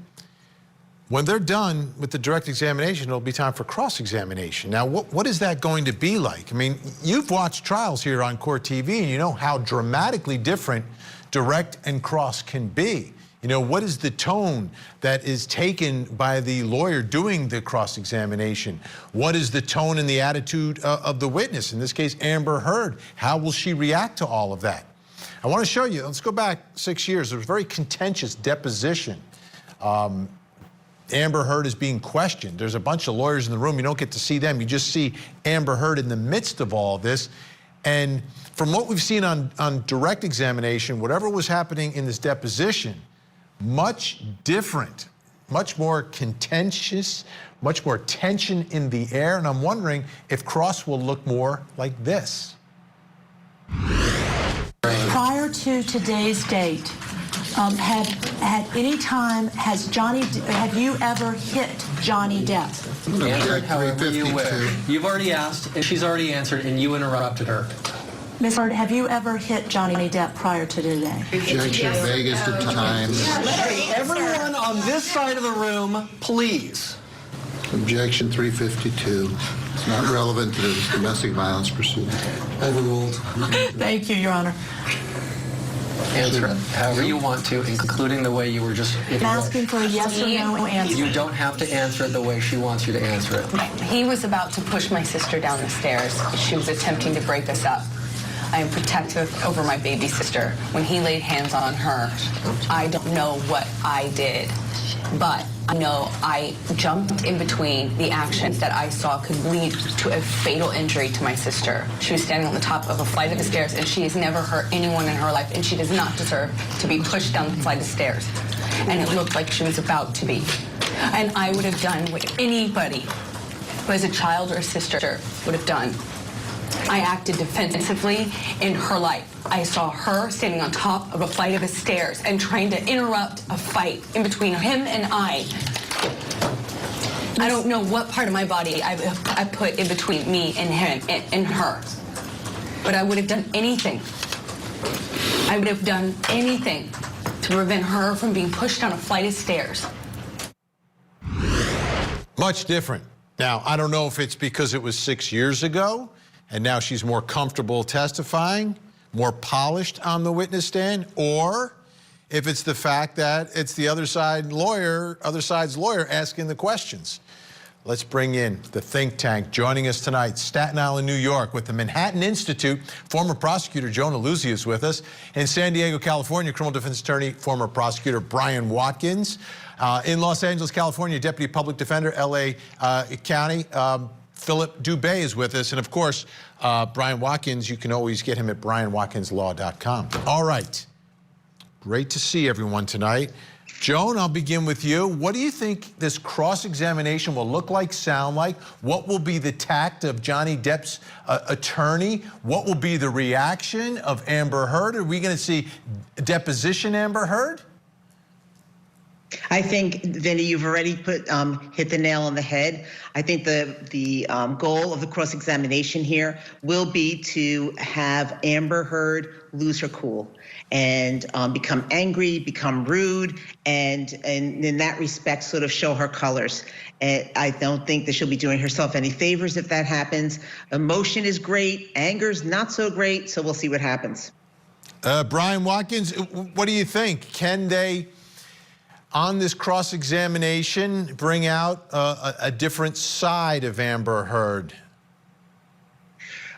when they're done with the direct examination, it'll be time for cross-examination. Now, what is that going to be like? I mean, you've watched trials here on Court TV, and you know how dramatically different direct and cross can be. You know, what is the tone that is taken by the lawyer doing the cross-examination? What is the tone and the attitude of the witness, in this case, Amber Heard? How will she react to all of that? I want to show you, let's go back 6 years. There was a very contentious deposition. Amber Heard is being questioned. There's a bunch of lawyers in the room. You don't get to see them. You just see Amber Heard in the midst of all this. And from what we've seen on direct examination, whatever was happening in this deposition, much different, much more contentious, much more tension in the air. And I'm wondering if cross will look more like this. Prior prior to today's date, have you ever hit Johnny Depp? Answer however you wish. You've already asked, and she's already answered, and you interrupted her. Ms. Hurd, have you ever hit Johnny Depp prior to today? Objection, Vegas to time. Hey, everyone on this side of the room, please. Objection 352. It's not relevant to the domestic violence proceeding. Overruled. Thank you, Your Honor. Answer it however you want to, including the way you were just... I'm asking for a yes or no answer. You don't have to answer it the way she wants you to answer it. He was about to push my sister down the stairs. She was attempting to break us up. I am protective over my baby sister. When he laid hands on her, I don't know what I did, but I know I jumped in between the actions that I saw could lead to a fatal injury to my sister. She was standing on the top of a flight of stairs, and she has never hurt anyone in her life, and she does not deserve to be pushed down the flight of stairs. And it looked like she was about to be. And I would have done what anybody who has a child or a sister would have done. I acted defensively in her life. I saw her standing on top of a flight of stairs and trying to interrupt a fight in between him and I. I don't know what part of my body I put in between me and him and her. But I would have done anything. I would have done anything to prevent her from being pushed down a flight of stairs. Much different. Now, I don't know if it's because it was 6 years ago, and now she's more comfortable testifying, more polished on the witness stand, or if it's the fact that it's the other side's lawyer asking the questions. Let's bring in the think tank joining us tonight, Staten Island, New York, with the Manhattan Institute. Former prosecutor Jonah Luzzi is with us. In San Diego, California, criminal defense attorney, former prosecutor Brian Watkins. In Los Angeles, California, deputy public defender, LA County, Philip Dubé is with us. And of course, Brian Watkins, you can always get him at brianwatkinslaw.com. All right. Great to see everyone tonight. Joan, I'll begin with you. What do you think this cross-examination will look like, sound like? What will be the tact of Johnny Depp's attorney? What will be the reaction of Amber Heard? Are we going to see deposition Amber Heard? I think, Vinnie, you've already hit the nail on the head. I think the goal of the cross-examination here will be to have Amber Heard lose her cool and become angry, become rude, and in that respect sort of show her colors. And I don't think that she'll be doing herself any favors if that happens. Emotion is great, anger's not so great, so we'll see what happens. Brian Watkins, what do you think? Can they, on this cross-examination, bring out a different side of Amber Heard?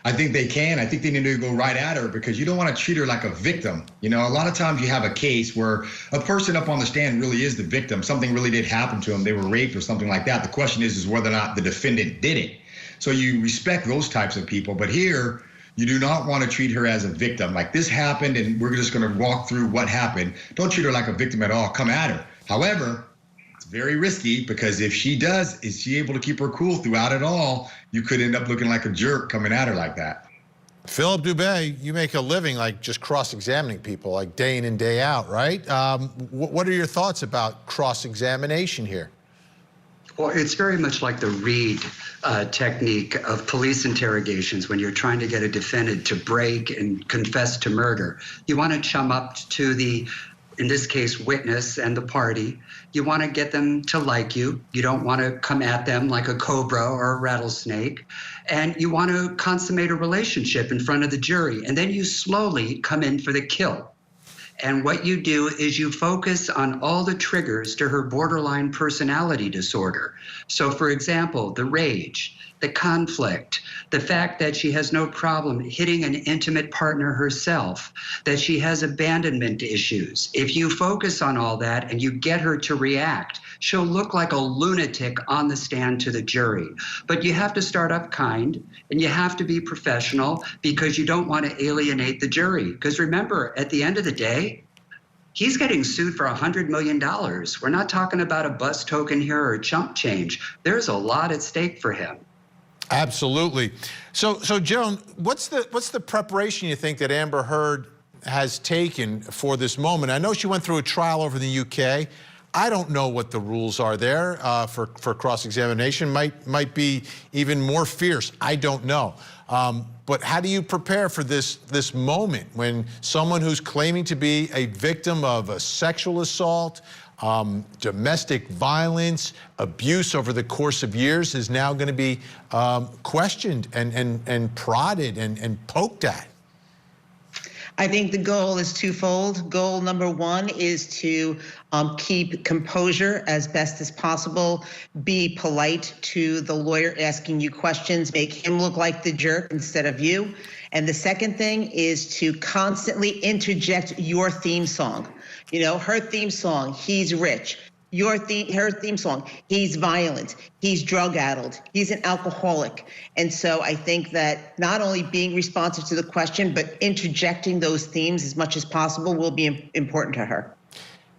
I think they can. I think they need to go right at her because you don't want to treat her like a victim. You know, a lot of times you have a case where a person up on the stand really is the victim. Something really did happen to them. They were raped or something like that. The question is whether or not the defendant did it. So you respect those types of people. But here, you do not want to treat her as a victim. Like, this happened and we're just going to walk through what happened. Don't treat her like a victim at all. Come at her. However, it's very risky because if she does, is she able to keep her cool throughout it all, you could end up looking like a jerk coming at her like that. Philip Dubé, you make a living like just cross-examining people like day in and day out, right? What are your thoughts about cross-examination here? Well, it's very much like the Reed technique of police interrogations when you're trying to get a defendant to break and confess to murder. You want to chum up to the, in this case, witness and the party. You want to get them to like you. You don't want to come at them like a cobra or a rattlesnake. And you want to consummate a relationship in front of the jury. And then you slowly come in for the kill. And what you do is you focus on all the triggers to her borderline personality disorder. So, for example, the rage, the conflict, the fact that she has no problem hitting an intimate partner herself, that she has abandonment issues. If you focus on all that and you get her to react, she'll look like a lunatic on the stand to the jury. But you have to start up kind and you have to be professional because you don't want to alienate the jury. Because remember, at the end of the day, he's getting sued for $100 million. We're not talking about a bus token here or chump change. There's a lot at stake for him. Absolutely. So Joan, what's the preparation you think that Amber Heard has taken for this moment. I know she went through a trial over in the UK. I don't know what the rules are there for cross-examination. Might be even more fierce. I don't know. But how do you prepare for this moment when someone who's claiming to be a victim of a sexual assault, domestic violence, abuse over the course of years is now going to be questioned and prodded and poked at? I think the goal is twofold. Goal number one is to keep composure as best as possible, be polite to the lawyer asking you questions, make him look like the jerk instead of you. And the second thing is to constantly interject your theme song. You know, her theme song, he's rich. Her theme song, he's violent, he's drug-addled, he's an alcoholic. And so I think that not only being responsive to the question, but interjecting those themes as much as possible will be important to her.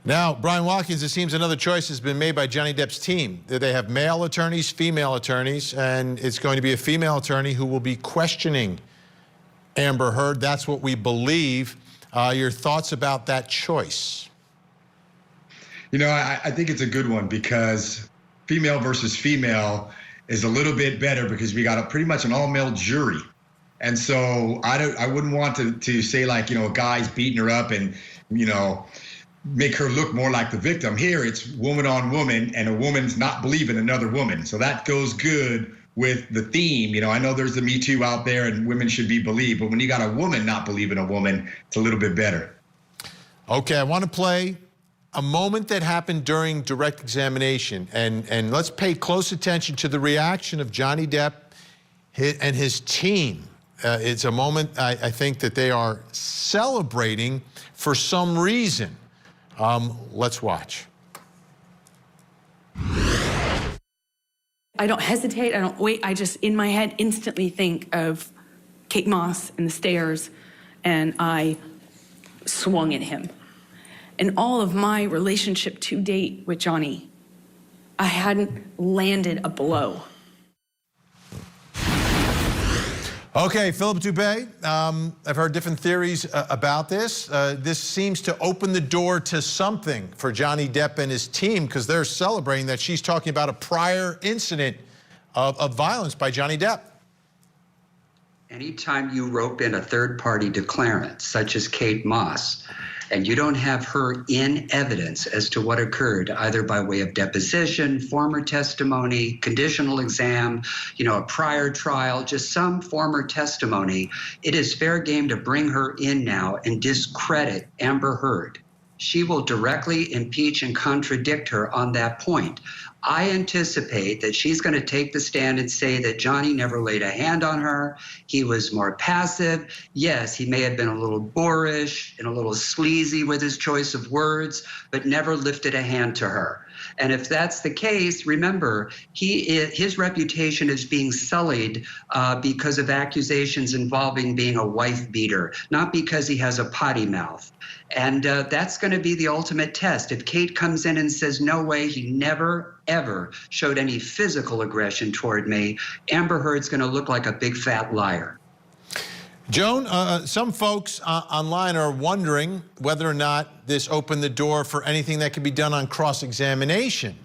Now, Brian Watkins, it seems another choice has been made by Johnny Depp's team. They have male attorneys, female attorneys, and it's going to be a female attorney who will be questioning Amber Heard. That's what we believe. Your thoughts about that choice? You know, I think it's a good one because female versus female is a little bit better because we got pretty much an all-male jury. And so I wouldn't want to say like, you know, a guy's beating her up and, you know, make her look more like the victim. Here it's woman on woman and a woman's not believing another woman. So that goes good with the theme. You know, I know there's the Me Too out there and women should be believed, but when you got a woman not believing a woman, it's a little bit better. Okay, I want to play a moment that happened during direct examination, and let's pay close attention to the reaction of Johnny Depp and his team. It's a moment I think that they are celebrating for some reason. Let's watch. I don't hesitate, I don't wait, I just in my head instantly think of Kate Moss and the stairs, and I swung at him. In all of my relationship to date with Johnny, I hadn't landed a blow. Okay, Philip Dubé, I've heard different theories about this. This seems to open the door to something for Johnny Depp and his team because they're celebrating that she's talking about a prior incident of violence by Johnny Depp. Anytime you rope in a third-party declarant, such as Kate Moss, and you don't have her in evidence as to what occurred, either by way of deposition, former testimony, conditional exam, you know, a prior trial, just some former testimony, it is fair game to bring her in now and discredit Amber Heard. She will directly impeach and contradict her on that point. I anticipate that she's going to take the stand and say that Johnny never laid a hand on her. He was more passive. Yes, he may have been a little boorish and a little sleazy with his choice of words, but never lifted a hand to her. And if that's the case, remember, his reputation is being sullied because of accusations involving being a wife beater, not because he has a potty mouth. And that's going to be the ultimate test. If Kate comes in and says, no way, he never, ever showed any physical aggression toward me, Amber Heard's going to look like a big fat liar. Joan, some folks online are wondering whether or not this opened the door for anything that could be done on cross-examination.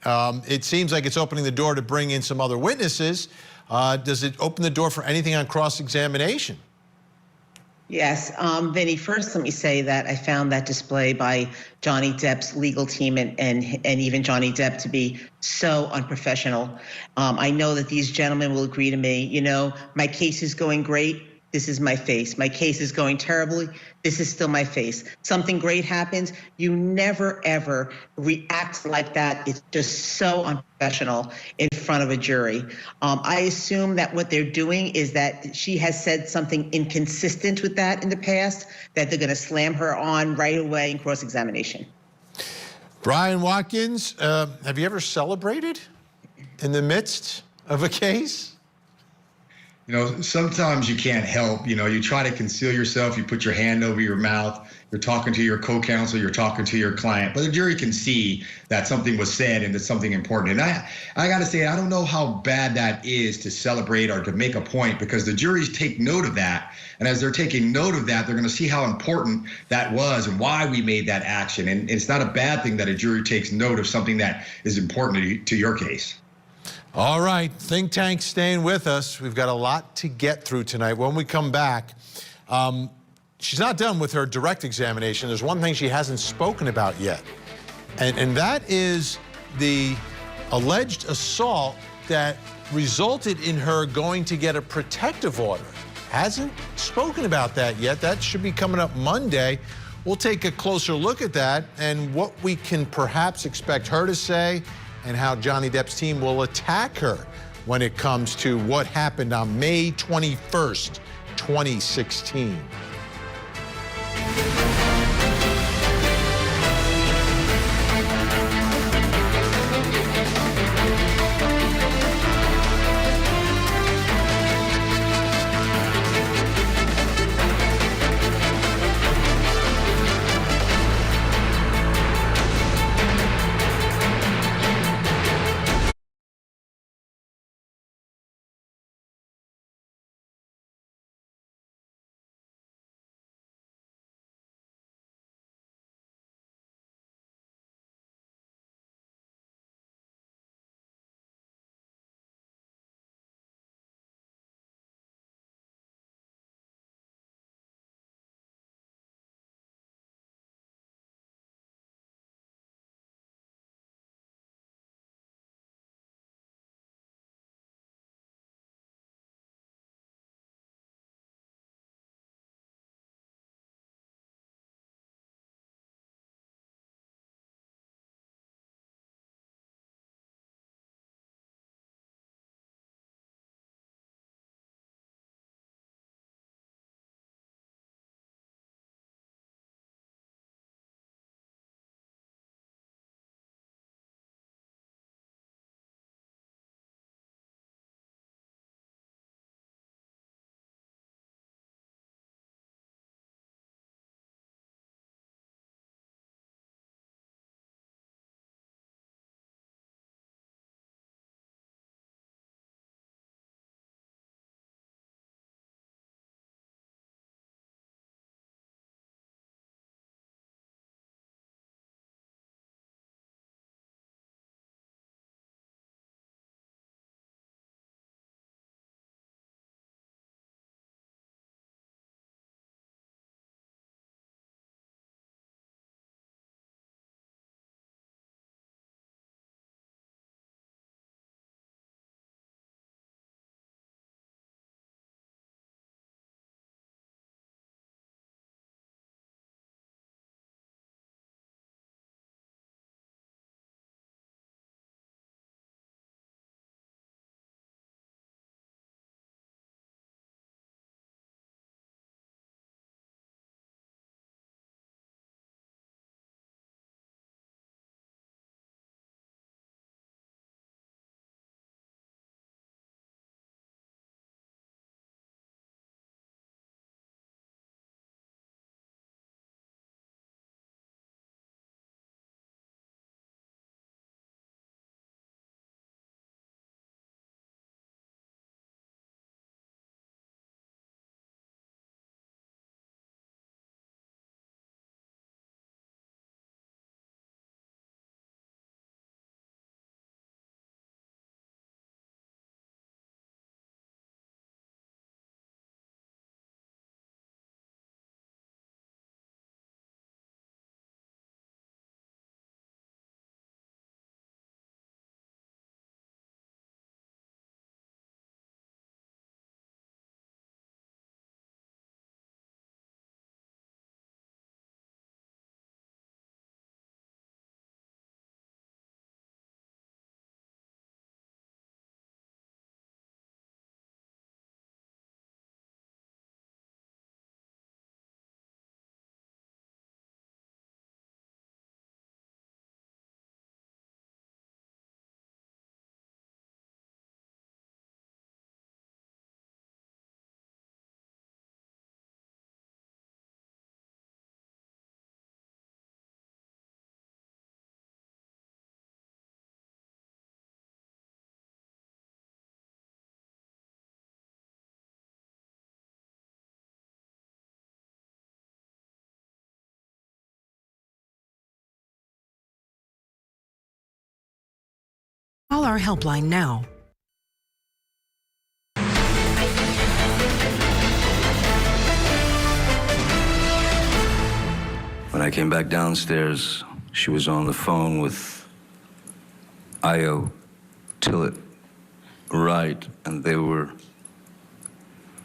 It seems like it's opening the door to bring in some other witnesses. Does it open the door for anything on cross-examination? Yes, Vinnie, first let me say that I found that display by Johnny Depp's legal team and even Johnny Depp to be so unprofessional. I know that these gentlemen will agree to me, you know, my case is going great. This is my face. My case is going terribly. This is still my face. Something great happens. You never, ever react like that. It's just so unprofessional in front of a jury. I assume that what they're doing is that she has said something inconsistent with that in the past, that they're going to slam her on right away in cross-examination. Brian Watkins, have you ever celebrated in the midst of a case? You know, sometimes you can't help, you know, you try to conceal yourself, you put your hand over your mouth, you're talking to your co-counsel, you're talking to your client, but the jury can see that something was said and it's something important. And I got to say, I don't know how bad that is to celebrate or to make a point, because the juries take note of that. And as they're taking note of that, they're going to see how important that was and why we made that action. And it's not a bad thing that a jury takes note of something that is important to your case. All right, think tank staying with us. We've got a lot to get through tonight. When we come back, she's not done with her direct examination. There's one thing she hasn't spoken about yet, and that is the alleged assault that resulted in her going to get a protective order. Hasn't spoken about that yet. That should be coming up Monday. We'll take a closer look at that and what we can perhaps expect her to say, and how Johnny Depp's team will attack her when it comes to what happened on May 21st, 2016. our helpline now. When I came back downstairs, she was on the phone with Io Tillett Wright, and they were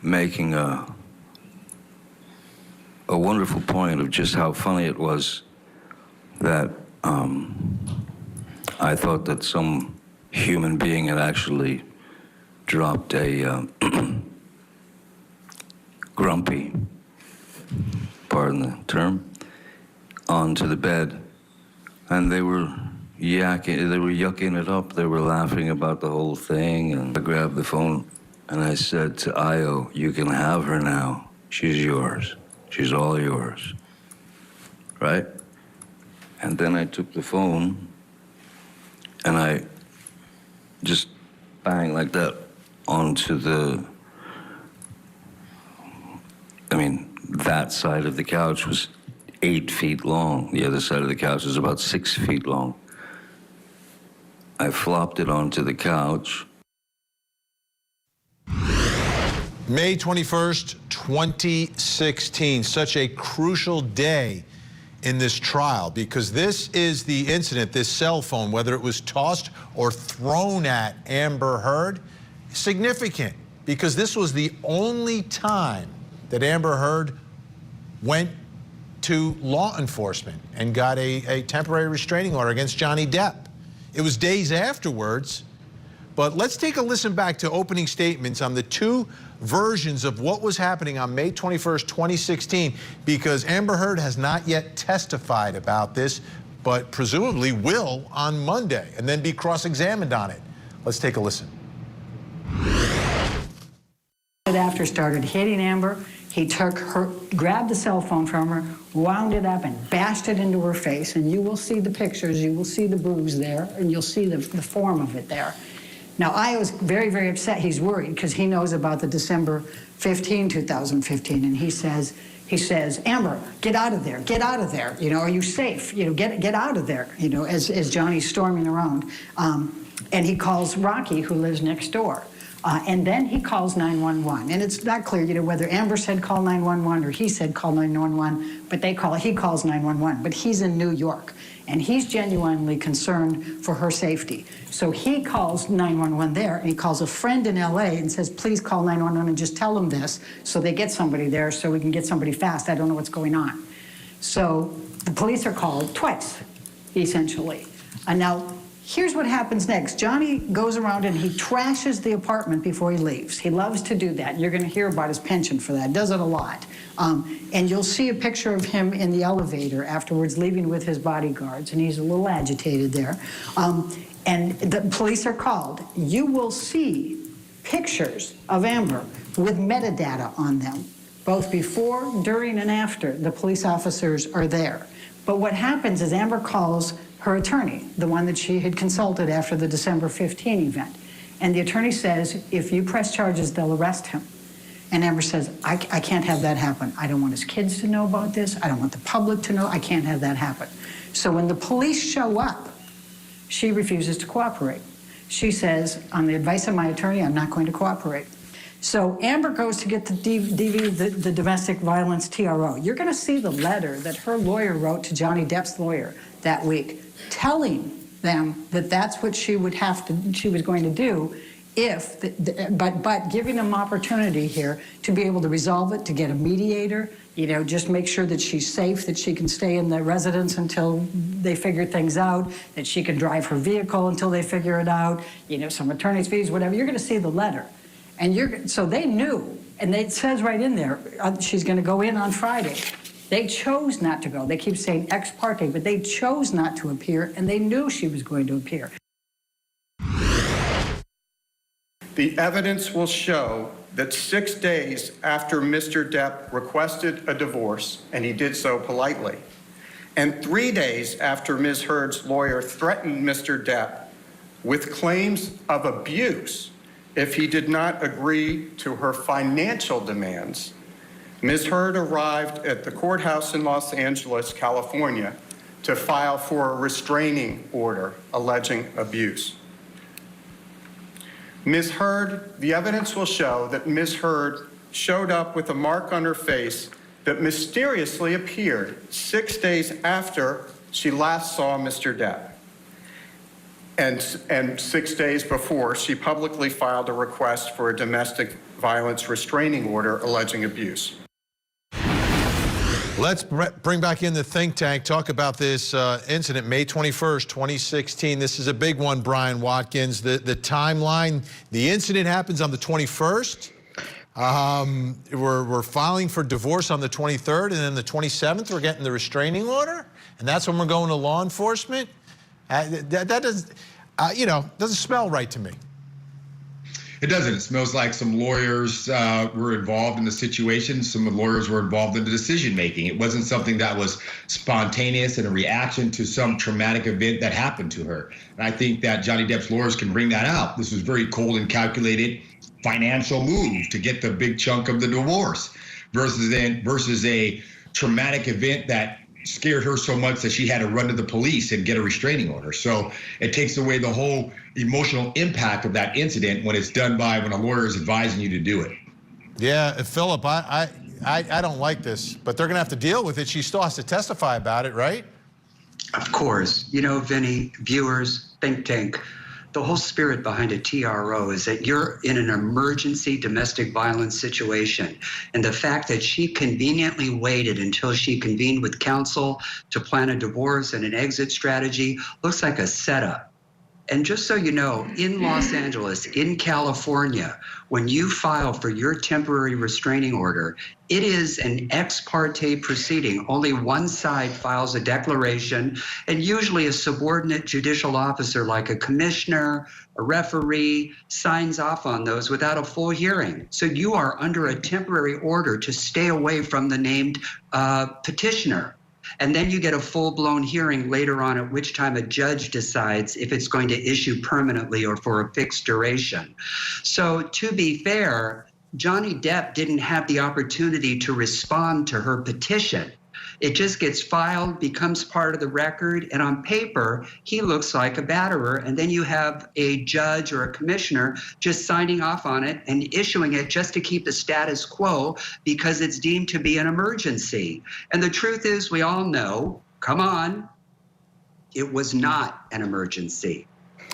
making a wonderful point of just how funny it was that I thought that some human being had actually dropped a grumpy, pardon the term, onto the bed, and they were yucking it up. They were laughing about the whole thing, and I grabbed the phone and I said to Io, "You can have her now. She's yours. She's all yours." Right? And then I took the phone and I just bang like that onto that side of the couch was 8 feet long. The other side of the couch is about 6 feet long. I flopped it onto the couch. May 21st, 2016, such a crucial day in this trial because this is the incident, this cell phone, whether it was tossed or thrown at Amber Heard, significant because this was the only time that Amber Heard went to law enforcement and got a temporary restraining order against Johnny Depp. It was days afterwards, but let's take a listen back to opening statements on the two versions of what was happening on May 21st, 2016, because Amber Heard has not yet testified about this, but presumably will on Monday and then be cross-examined on it. Let's take a listen. After started hitting Amber, he grabbed the cell phone from her, wound it up and bashed it into her face. And you will see the pictures, you will see the bruise there, and you'll see the form of it there. Now, I was very, very upset. He's worried because he knows about the December 15, 2015. And he says, Amber, get out of there, get out of there. You know, are you safe? You know, get out of there, you know, as Johnny's storming around. And he calls Rocky, who lives next door. And then he calls 911. And it's not clear, you know, whether Amber said call 911 or he said call 911, but he calls 911. But he's in New York, and he's genuinely concerned for her safety. So he calls 911 there, and he calls a friend in LA and says, please call 911 and just tell them this, so they get somebody there so we can get somebody fast. I don't know what's going on. So the police are called twice, essentially. And now, here's what happens next. Johnny goes around and he trashes the apartment before he leaves. He loves to do that. You're going to hear about his penchant for that. Does it a lot. And you'll see a picture of him in the elevator afterwards, leaving with his bodyguards, and he's a little agitated there. And the police are called. You will see pictures of Amber with metadata on them, both before, during, and after the police officers are there. But what happens is Amber calls her attorney, the one that she had consulted after the December 15 event. And the attorney says, if you press charges, they'll arrest him. And Amber says, I can't have that happen. I don't want his kids to know about this. I don't want the public to know. I can't have that happen. So when the police show up, she refuses to cooperate. She says, on the advice of my attorney, I'm not going to cooperate. So Amber goes to get the DV, the domestic violence TRO. You're going to see the letter that her lawyer wrote to Johnny Depp's lawyer that week, telling them that that's what she was going to do but giving them opportunity here to be able to resolve it, to get a mediator, you know, just make sure that she's safe, that she can stay in the residence until they figure things out, that she can drive her vehicle until they figure it out, you know, some attorney's fees, whatever. You're going to see the letter. And so they knew, and it says right in there, she's going to go in on Friday. They chose not to go. They keep saying ex parte, but they chose not to appear, and they knew she was going to appear. The evidence will show that 6 days after Mr. Depp requested a divorce, and he did so politely, and 3 days after Ms. Heard's lawyer threatened Mr. Depp with claims of abuse if he did not agree to her financial demands, Ms. Heard arrived at the courthouse in Los Angeles, California, to file for a restraining order alleging abuse. Ms. Heard, the evidence will show that Ms. Heard showed up with a mark on her face that mysteriously appeared 6 days after she last saw Mr. Depp. And 6 days before, she publicly filed a request for a domestic violence restraining order alleging abuse. Let's bring back in the think tank, talk about this incident, May 21st, 2016. This is a big one, Brian Watkins. The timeline, the incident happens on the 21st. We're filing for divorce on the 23rd, and then the 27th, we're getting the restraining order, and that's when we're going to law enforcement. That doesn't, doesn't smell right to me. It doesn't. It smells like some lawyers were involved in the situation. Some lawyers were involved in the decision making. It wasn't something that was spontaneous and a reaction to some traumatic event that happened to her. And I think that Johnny Depp's lawyers can bring that out. This was very cold and calculated financial move to get the big chunk of the divorce versus a traumatic event that scared her so much that she had to run to the police and get a restraining order. So it takes away the whole emotional impact of that incident when it's done by when a lawyer is advising you to do it. Yeah, Philip, I don't like this, but they're going to have to deal with it. She still has to testify about it, right? Of course. You know, Vinnie, viewers, think tank, the whole spirit behind a TRO is that you're in an emergency domestic violence situation. And the fact that she conveniently waited until she convened with counsel to plan a divorce and an exit strategy looks like a setup. And just so you know, in Los Angeles, in California, when you file for your temporary restraining order, it is an ex parte proceeding. Only one side files a declaration, and usually a subordinate judicial officer like a commissioner, a referee, signs off on those without a full hearing. So you are under a temporary order to stay away from the named petitioner. And then you get a full-blown hearing later on, at which time a judge decides if it's going to issue permanently or for a fixed duration. So to be fair, Johnny Depp didn't have the opportunity to respond to her petition. It just gets filed, becomes part of the record, and on paper, he looks like a batterer. And then you have a judge or a commissioner just signing off on it and issuing it just to keep the status quo because it's deemed to be an emergency. And the truth is, we all know, come on, it was not an emergency.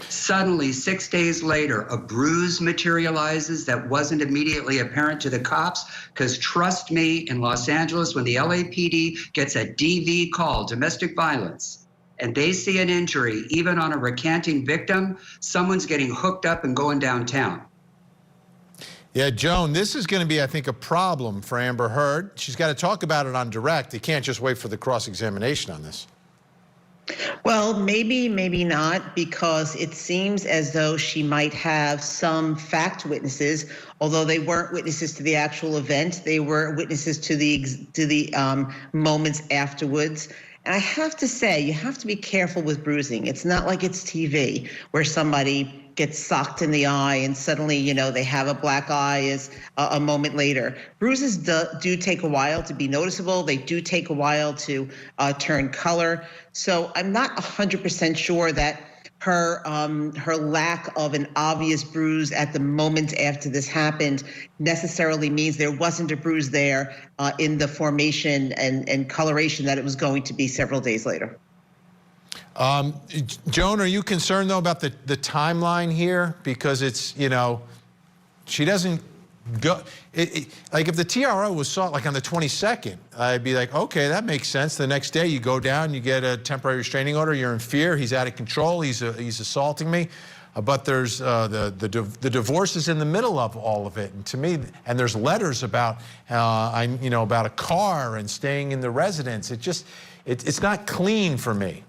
Suddenly, 6 days later, a bruise materializes that wasn't immediately apparent to the cops, because trust me, in Los Angeles, when the LAPD gets a DV call, domestic violence, and they see an injury, even on a recanting victim, someone's getting hooked up and going downtown. Yeah, Joan, this is going to be, I think, a problem for Amber Heard. She's got to talk about it on direct. You can't just wait for the cross-examination on this. Well, maybe, maybe not, because it seems as though she might have some fact witnesses, although they weren't witnesses to the actual event. They were witnesses to the moments afterwards. And I have to say, you have to be careful with bruising. It's not like it's TV where somebody gets socked in the eye and suddenly, they have a black eye as a moment later. Bruises do take a while to be noticeable. They do take a while to turn color. So I'm not 100% sure that her lack of an obvious bruise at the moment after this happened necessarily means there wasn't a bruise there in the formation and coloration that it was going to be several days later. Joan, are you concerned, though, about the timeline here? Because it's, she doesn't go, like if the TRO was sought like on the 22nd, I'd be like, okay, that makes sense. The next day you go down, you get a temporary restraining order, you're in fear, he's out of control, he's assaulting me. But there's the divorce is in the middle of all of it, and to me, and there's letters about about a car and staying in the residence. It's not clean for me.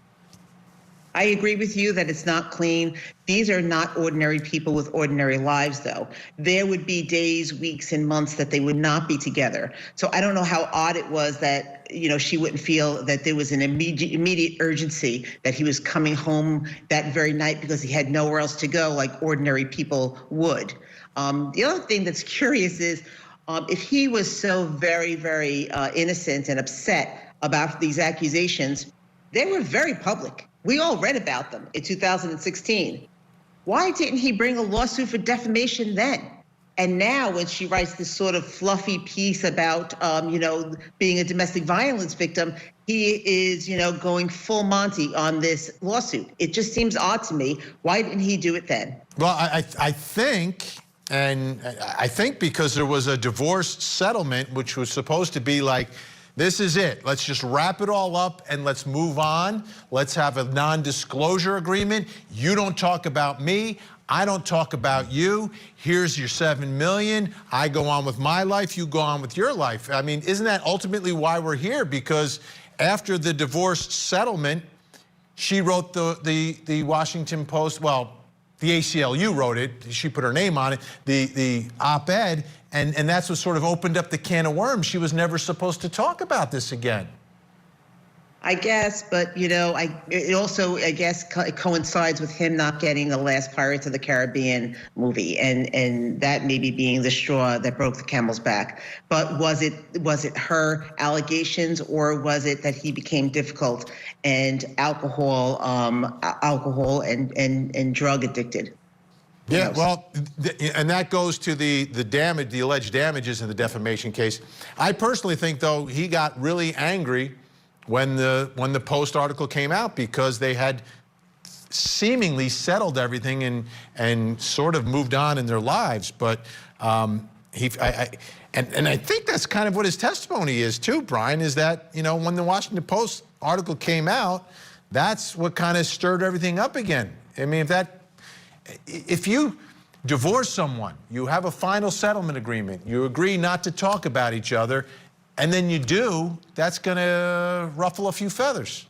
I agree with you that it's not clean. These are not ordinary people with ordinary lives, though. There would be days, weeks, and months that they would not be together. So I don't know how odd it was that, she wouldn't feel that there was an immediate urgency that he was coming home that very night because he had nowhere else to go like ordinary people would. The other thing that's curious is if he was so very, very innocent and upset about these accusations, they were very public. We all read about them in 2016. Why didn't he bring a lawsuit for defamation then? And now when she writes this sort of fluffy piece about, being a domestic violence victim, he is, going full Monty on this lawsuit. It just seems odd to me. Why didn't he do it then? Well, I think because there was a divorce settlement, which was supposed to be like, this is it. Let's just wrap it all up and let's move on. Let's have a non-disclosure agreement. You don't talk about me. I don't talk about you. Here's your $7 million. I go on with my life. You go on with your life. I mean, isn't that ultimately why we're here? Because after the divorce settlement, she wrote the Washington Post, well, the ACLU wrote it. She put her name on it, the op-ed, and that's what sort of opened up the can of worms. She was never supposed to talk about this again. I guess, but it also, I guess, coincides with him not getting the last Pirates of the Caribbean movie, and that maybe being the straw that broke the camel's back. But was it her allegations, or was it that he became difficult and alcohol and drug addicted? Yeah, well, and that goes to the damage, the alleged damages in the defamation case. I personally think, though, he got really angry when the Post article came out, because they had seemingly settled everything and sort of moved on in their lives. But I think that's kind of what his testimony is too, Brian, is that, when the Washington Post article came out, that's what kind of stirred everything up again. I mean, if you divorce someone, you have a final settlement agreement, you agree not to talk about each other, and then you do, that's going to ruffle a few feathers.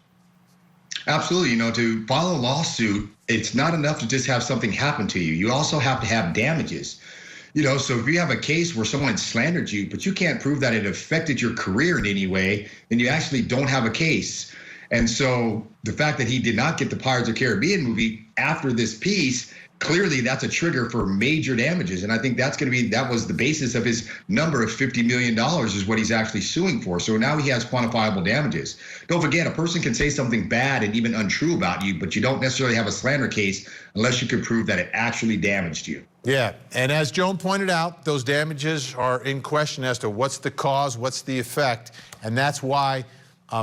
Absolutely. To file a lawsuit, it's not enough to just have something happen to you. You also have to have damages. So if you have a case where someone slandered you, but you can't prove that it affected your career in any way, then you actually don't have a case. And so the fact that he did not get the Pirates of the Caribbean movie after this piece, clearly that's a trigger for major damages. And I think that was the basis of his number of $50 million is what he's actually suing for. So now he has quantifiable damages. Don't forget, a person can say something bad and even untrue about you, but you don't necessarily have a slander case unless you can prove that it actually damaged you. Yeah, and as Joan pointed out, those damages are in question as to what's the cause, what's the effect, and that's why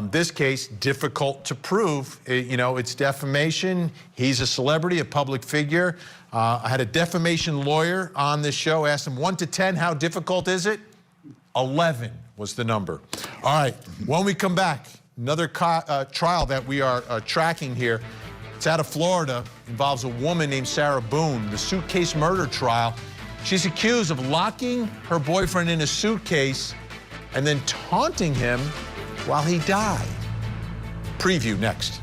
this case, difficult to prove. It's defamation. He's a celebrity, a public figure. I had a defamation lawyer on this show, asked him 1 to 10, how difficult is it? 11 was the number. All right, when we come back, another trial that we are tracking here. It's out of Florida, involves a woman named Sarah Boone, the suitcase murder trial. She's accused of locking her boyfriend in a suitcase and then taunting him while he died. Preview next.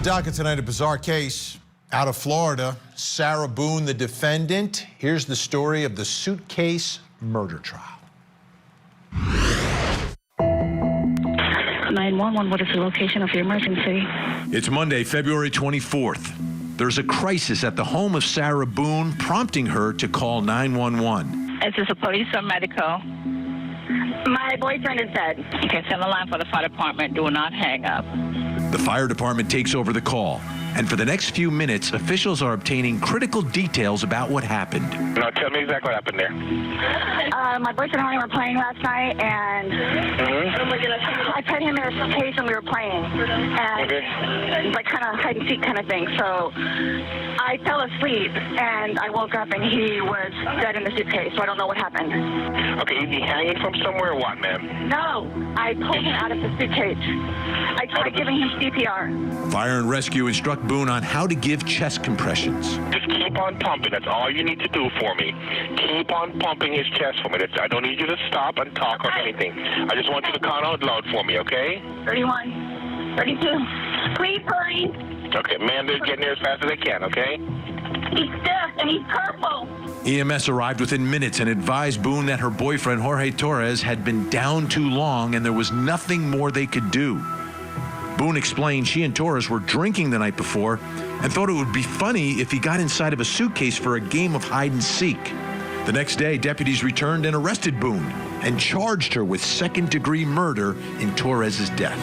docket tonight, a bizarre case out of Florida. Sarah Boone, the defendant. Here's the story of the suitcase murder trial. 911, what is the location of your emergency? It's Monday, February 24th. There's a crisis at the home of Sarah Boone, prompting her to call 911. Is this a police or medical? My boyfriend is dead. Okay, send a line for the fire department. Do not hang up. The fire department takes over the call, and for the next few minutes, officials are obtaining critical details about what happened. No, tell me exactly what happened there. My boyfriend and I were playing last night, and I put him in a suitcase and we were playing, and like kind of hide and seek kind of thing. So I fell asleep, and I woke up, and he was dead in the suitcase. So I don't know what happened. Okay, is he hanging from somewhere or what, ma'am? No, I pulled him out of the suitcase. I tried giving him CPR. Fire and rescue instruct Boone on how to give chest compressions. Just keep on pumping. That's all you need to do for me. Keep on pumping his chest for me. I don't need you to stop and talk or anything. I just want you to count out loud for me, okay? 31, 32. Please hurry. Okay, man, they're getting there as fast as they can, okay? He's stiff and he's purple. EMS arrived within minutes and advised Boone that her boyfriend, Jorge Torres, had been down too long and there was nothing more they could do. Boone explained she and Torres were drinking the night before and thought it would be funny if he got inside of a suitcase for a game of hide and seek. The next day, deputies returned and arrested Boone and charged her with second-degree murder in Torres's death.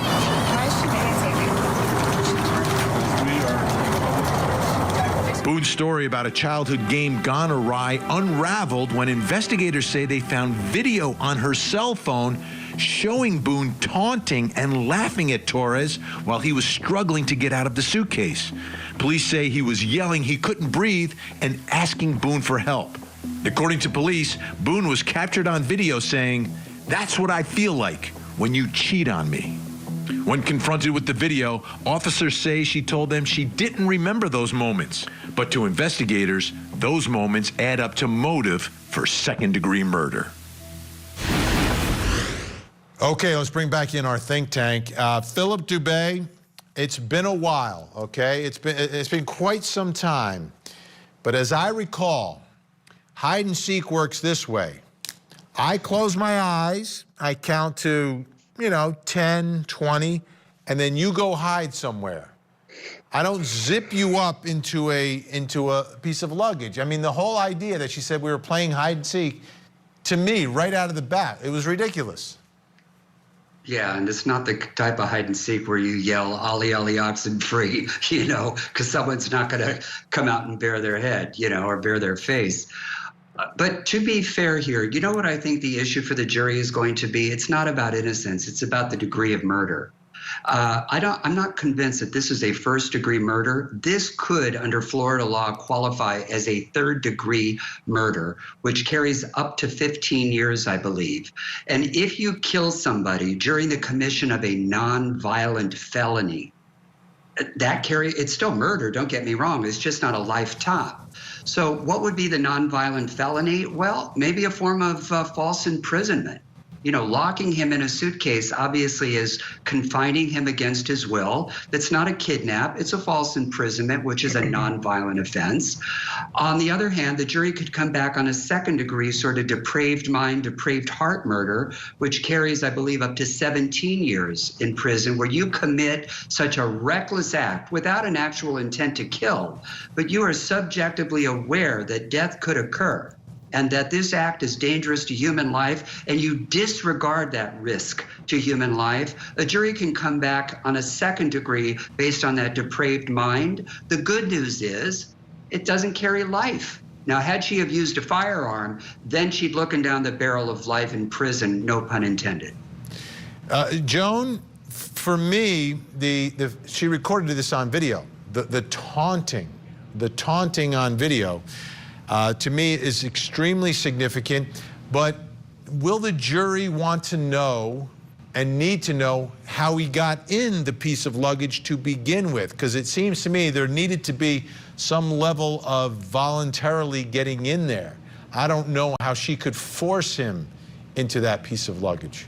Boone's story about a childhood game gone awry unraveled when investigators say they found video on her cell phone showing Boone taunting and laughing at Torres while he was struggling to get out of the suitcase. Police say he was yelling he couldn't breathe and asking Boone for help. According to police, Boone was captured on video saying, "That's what I feel like when you cheat on me." When confronted with the video, officers say she told them she didn't remember those moments. But to investigators, those moments add up to motive for second-degree murder. Okay, let's bring back in our think tank. Philip Dubé, it's been a while, okay? It's been quite some time. But as I recall, hide and seek works this way. I close my eyes, I count to, 10, 20, and then you go hide somewhere. I don't zip you up into a piece of luggage. I mean, the whole idea that she said we were playing hide and seek, to me, right out of the bat, it was ridiculous. Yeah, and it's not the type of hide and seek where you yell, "Ollie, Ollie, oxen free," because someone's not going to come out and bare their head, or bare their face. But to be fair here, you know what I think the issue for the jury is going to be? It's not about innocence. It's about the degree of murder. I'm not convinced that this is a first-degree murder. This could, under Florida law, qualify as a third-degree murder, which carries up to 15 years, I believe. And if you kill somebody during the commission of a non-violent felony, it's still murder, don't get me wrong, it's just not a lifetime. So what would be the nonviolent felony? Well, maybe a form of false imprisonment. Locking him in a suitcase obviously is confining him against his will. That's not a kidnap. It's a false imprisonment, which is a nonviolent offense. On the other hand, the jury could come back on a second degree sort of depraved mind, depraved heart murder, which carries, I believe, up to 17 years in prison, where you commit such a reckless act without an actual intent to kill, but you are subjectively aware that death could occur, and that this act is dangerous to human life, and you disregard that risk to human life. A jury can come back on a second degree based on that depraved mind. The good news is it doesn't carry life. Now, had she have used a firearm, then she'd looking down the barrel of life in prison, no pun intended. Joan, for me, she recorded this on video. The taunting on video, to me, is extremely significant. But will the jury want to know and need to know how he got in the piece of luggage to begin with? Because it seems to me there needed to be some level of voluntarily getting in there. I don't know how she could force him into that piece of luggage.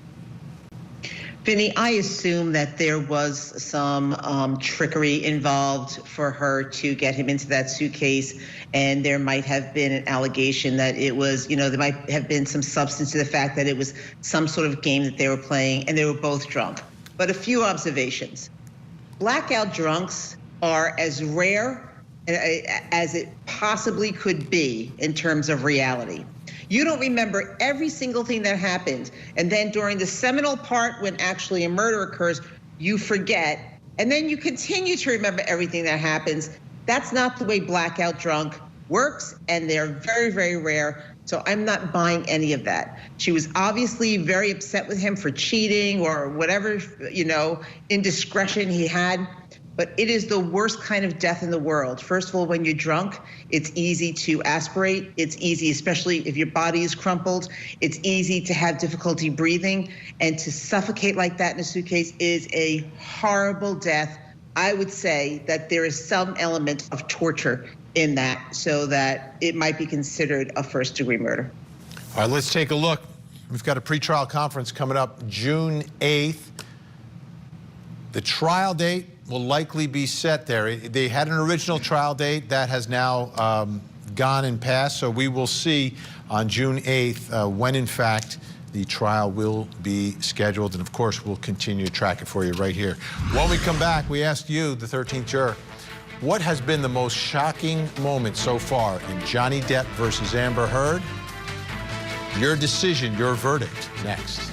Vinny, I assume that there was some trickery involved for her to get him into that suitcase, and there might have been an allegation that it was, there might have been some substance to the fact that it was some sort of game that they were playing, and they were both drunk. But a few observations. Blackout drunks are as rare as it possibly could be in terms of reality. You don't remember every single thing that happened. And then during the seminal part when actually a murder occurs, you forget. And then you continue to remember everything that happens. That's not the way blackout drunk works. And they're very, very rare. So I'm not buying any of that. She was obviously very upset with him for cheating or whatever, indiscretion he had. But it is the worst kind of death in the world. First of all, when you're drunk, it's easy to aspirate. It's easy, especially if your body is crumpled. It's easy to have difficulty breathing. And to suffocate like that in a suitcase is a horrible death. I would say that there is some element of torture in that so that it might be considered a first-degree murder. All right, let's take a look. We've got a pretrial conference coming up June 8th. The trial date will likely be set there. They had an original trial date that has now gone and passed, so we will see on June 8th when, in fact, the trial will be scheduled, and of course, we'll continue to track it for you right here. When we come back, we asked you, the 13th juror, what has been the most shocking moment so far in Johnny Depp versus Amber Heard? Your decision, your verdict, next.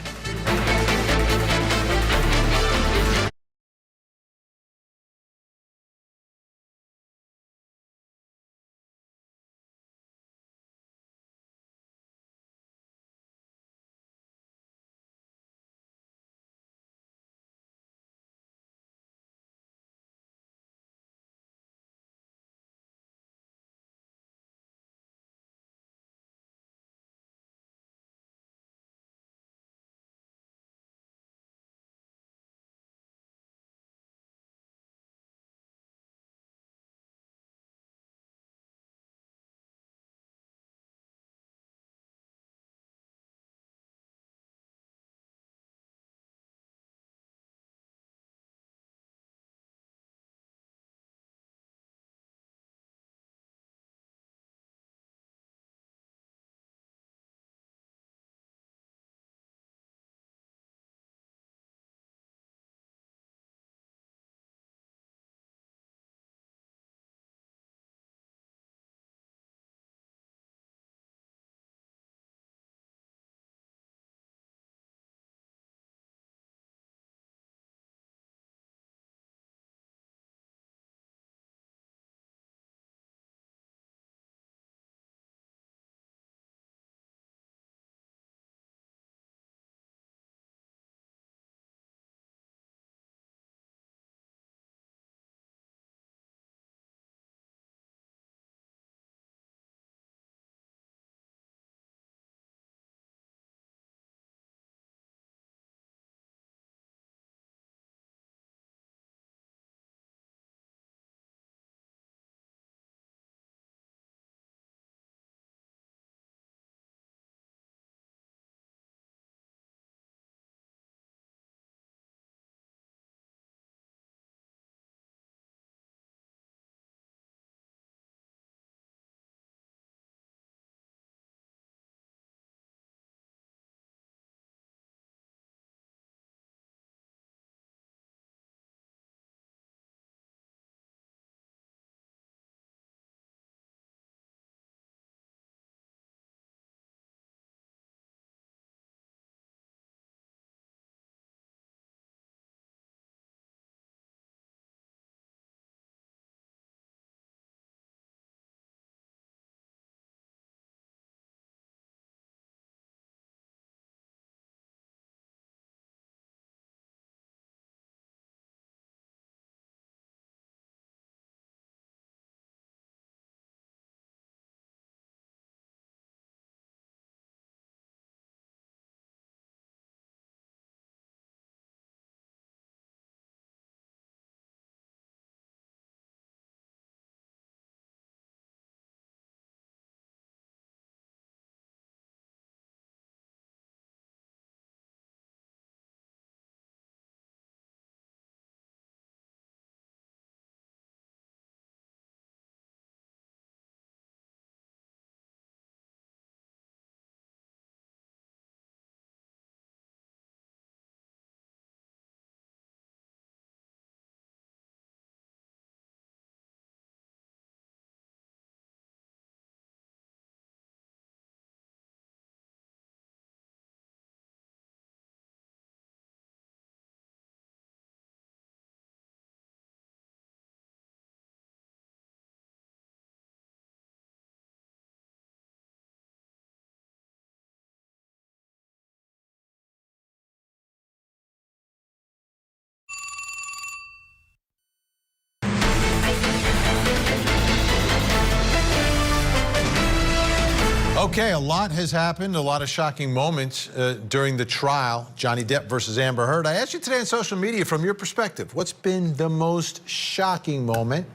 Okay, a lot has happened, a lot of shocking moments during the trial, Johnny Depp versus Amber Heard. I asked you today on social media, from your perspective, what's been the most shocking moment?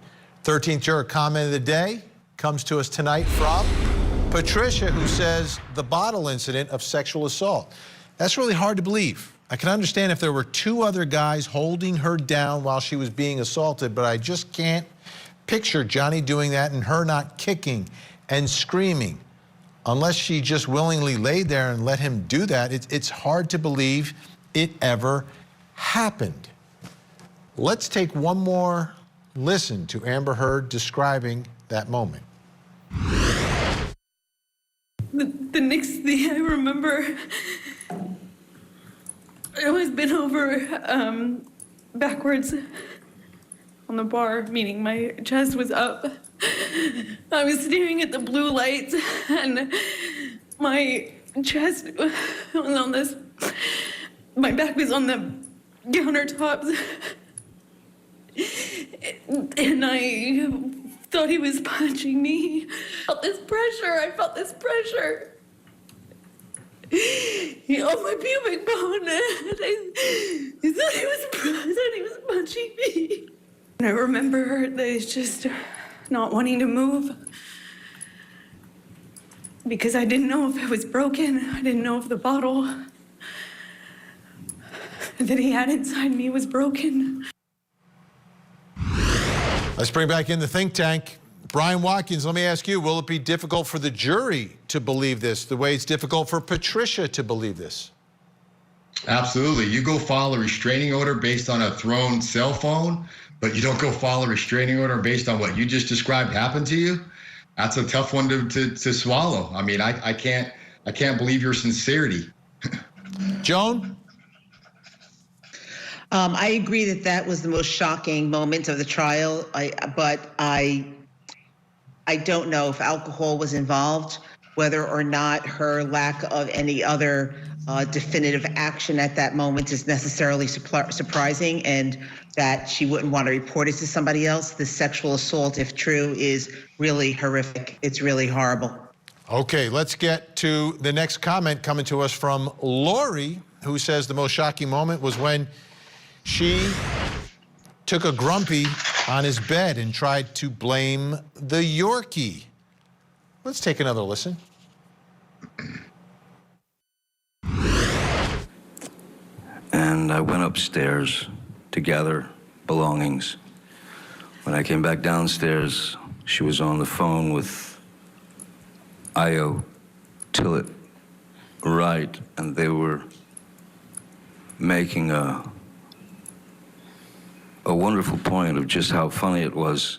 13th juror comment of the day comes to us tonight from Patricia, who says the bottle incident of sexual assault. That's really hard to believe. I can understand if there were two other guys holding her down while she was being assaulted, but I just can't picture Johnny doing that and her not kicking and screaming. Unless she just willingly laid there and let him do that, it's hard to believe it ever happened. Let's take one more listen to Amber Heard describing that moment. The next thing I remember, I was bent over backwards on the bar, meaning my chest was up. I was staring at the blue lights and my chest was on this, my back was on the countertops. And I thought he was punching me. I felt this pressure. On my pubic bone. And I thought he was punching me. And I remember that he's just not wanting to move. Because I didn't know if it was broken. I didn't know if the bottle that he had inside me was broken. Let's bring back in the think tank. Brian Watkins, let me ask you, will it be difficult for the jury to believe this the way it's difficult for Patricia to believe this? Absolutely. You go file a restraining order based on a thrown cell phone, but you don't go file a restraining order based on what you just described happened to you. That's a tough one to swallow. I mean, I can't believe your sincerity. Joan? I agree that was the most shocking moment of the trial. But I don't know if alcohol was involved, whether or not her lack of any other definitive action at that moment is necessarily surprising, and that she wouldn't want to report it to somebody else. The sexual assault, if true, is really horrific. It's really horrible. Okay, let's get to the next comment coming to us from Lori, who says the most shocking moment was when she took a grumpy on his bed and tried to blame the Yorkie. Let's take another listen. And I went upstairs to gather belongings. When I came back downstairs, she was on the phone with Io Tillett Wright, and they were making a wonderful point of just how funny it was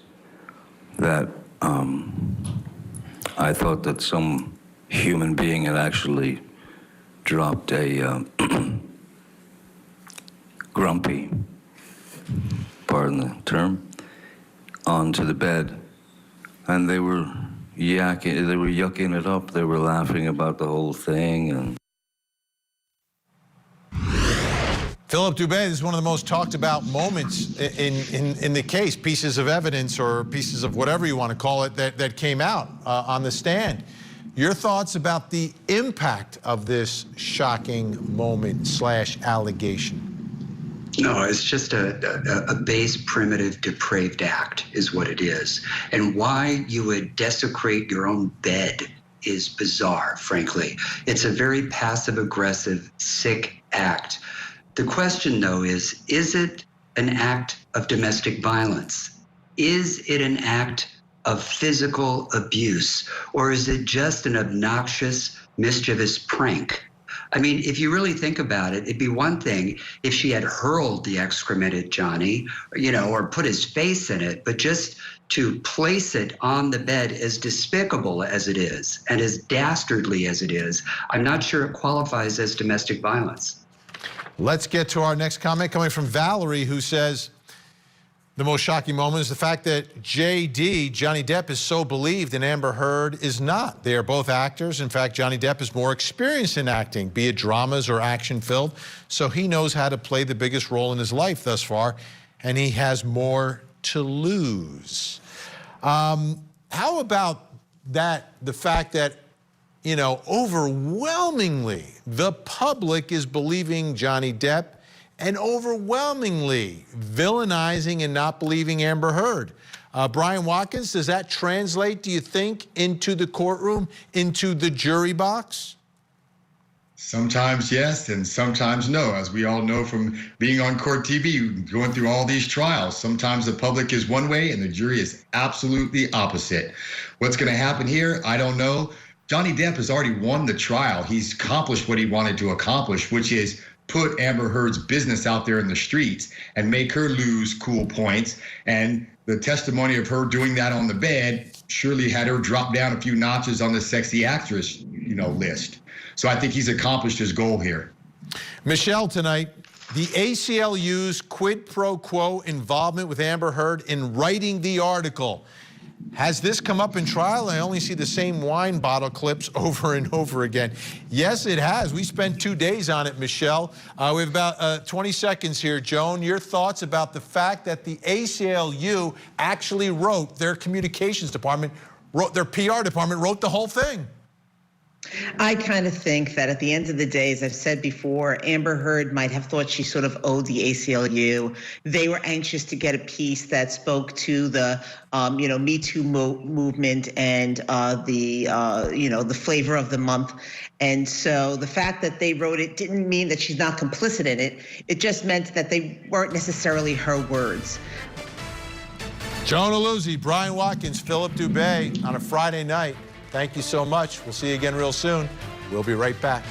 that I thought that some human being had actually dropped a grumpy, pardon the term, onto the bed. And they were yucking it up. They were laughing about the whole thing. And Philip Dubé, this is one of the most talked about moments in the case, pieces of evidence or pieces of whatever you want to call it that came out on the stand. Your thoughts about the impact of this shocking moment / allegation? No, it's just a base, primitive, depraved act is what it is. And why you would desecrate your own bed is bizarre, frankly. It's a very passive-aggressive, sick act. The question, though, is it an act of domestic violence? Is it an act of physical abuse? Or is it just an obnoxious, mischievous prank? I mean, if you really think about it, it'd be one thing if she had hurled the excrement at Johnny, or put his face in it, but just to place it on the bed, as despicable as it is and as dastardly as it is, I'm not sure it qualifies as domestic violence. Let's get to our next comment coming from Valerie, who says the most shocking moment is the fact that JD, Johnny Depp, is so believed and Amber Heard is not. They are both actors. In fact, Johnny Depp is more experienced in acting, be it dramas or action-filled, so he knows how to play the biggest role in his life thus far, and he has more to lose. How about that, the fact that you know, overwhelmingly, the public is believing Johnny Depp and overwhelmingly villainizing and not believing Amber Heard. Brian Watkins, does that translate, do you think, into the courtroom, into the jury box? Sometimes yes, and sometimes no. As we all know from being on court TV, going through all these trials, sometimes the public is one way and the jury is absolutely opposite. What's going to happen here? I don't know. Johnny Depp has already won the trial. He's accomplished what he wanted to accomplish, which is put Amber Heard's business out there in the streets and make her lose cool points. And the testimony of her doing that on the bed surely had her drop down a few notches on the sexy actress, list. So I think he's accomplished his goal here. Michelle, tonight, the ACLU's quid pro quo involvement with Amber Heard in writing the article. Has this come up in trial? I only see the same wine bottle clips over and over again. Yes, it has. We spent 2 days on it, Michelle. We have about 20 seconds here. Joan, your thoughts about the fact that the ACLU actually wrote, their communications department, their PR department wrote the whole thing. I kind of think that at the end of the day, as I've said before, Amber Heard might have thought she sort of owed the ACLU. They were anxious to get a piece that spoke to the, Me Too movement and the flavor of the month. And so the fact that they wrote it didn't mean that she's not complicit in it. It just meant that they weren't necessarily her words. Joan Aluzzi, Brian Watkins, Philip Dubé on a Friday night. Thank you so much. We'll see you again real soon. We'll be right back.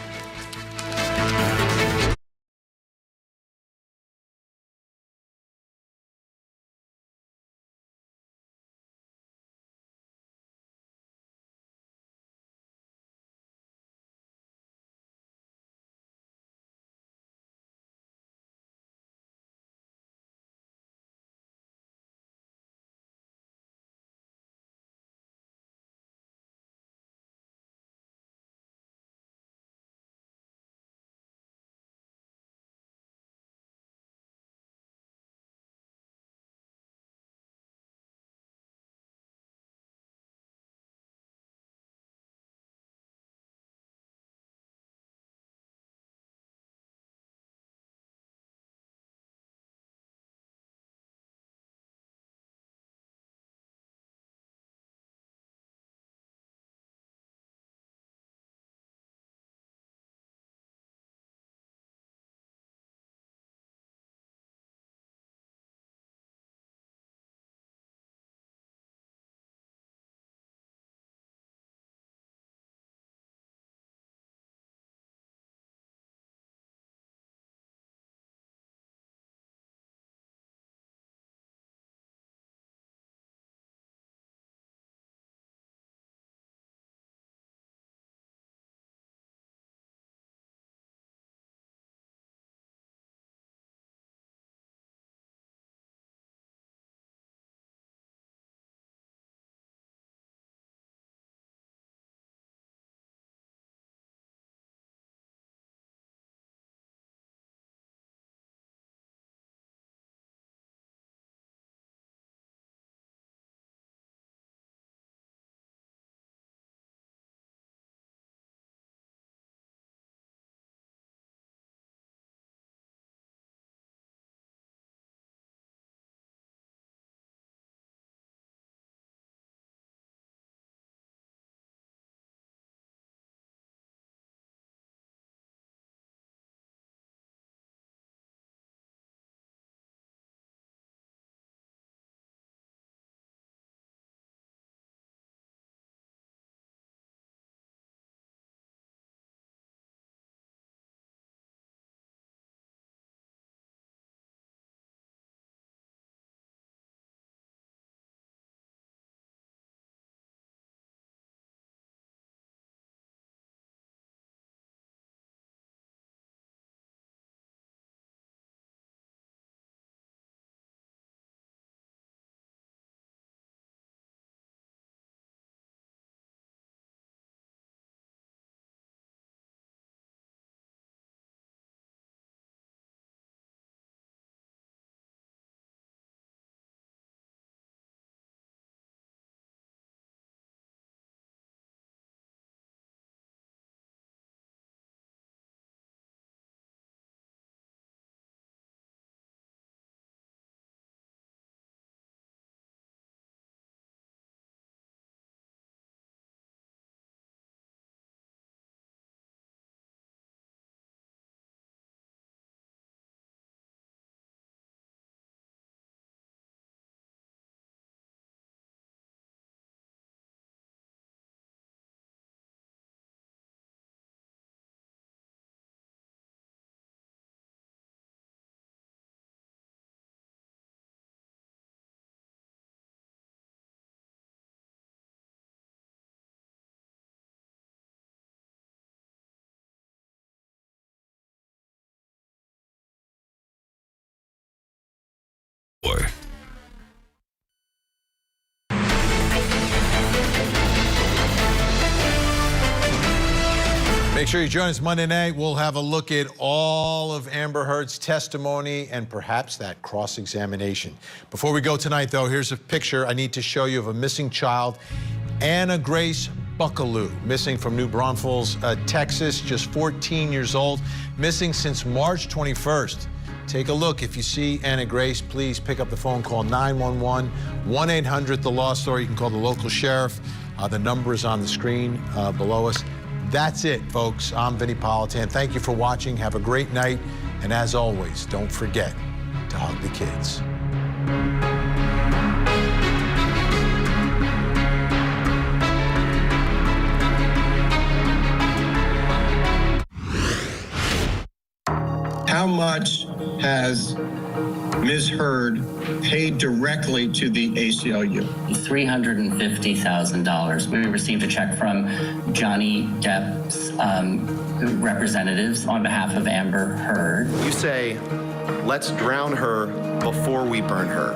Make sure you join us Monday night. We'll have a look at all of Amber Heard's testimony and perhaps that cross-examination. Before we go tonight, though, here's a picture I need to show you of a missing child, Anna Grace Buckaloo, missing from New Braunfels, Texas, just 14 years old, missing since March 21st. Take a look. If you see Anna Grace, please pick up the phone, call 911, 1-800-THE-LOST STORY. You can call the local sheriff. The number is on the screen below us. That's it, folks. I'm Vinnie Politan. Thank you for watching. Have a great night. And as always, don't forget to hug the kids. How much has Ms. Heard paid directly to the ACLU? $350,000. We received a check from Johnny Depp's representatives on behalf of Amber Heard. You say, let's drown her before we burn her.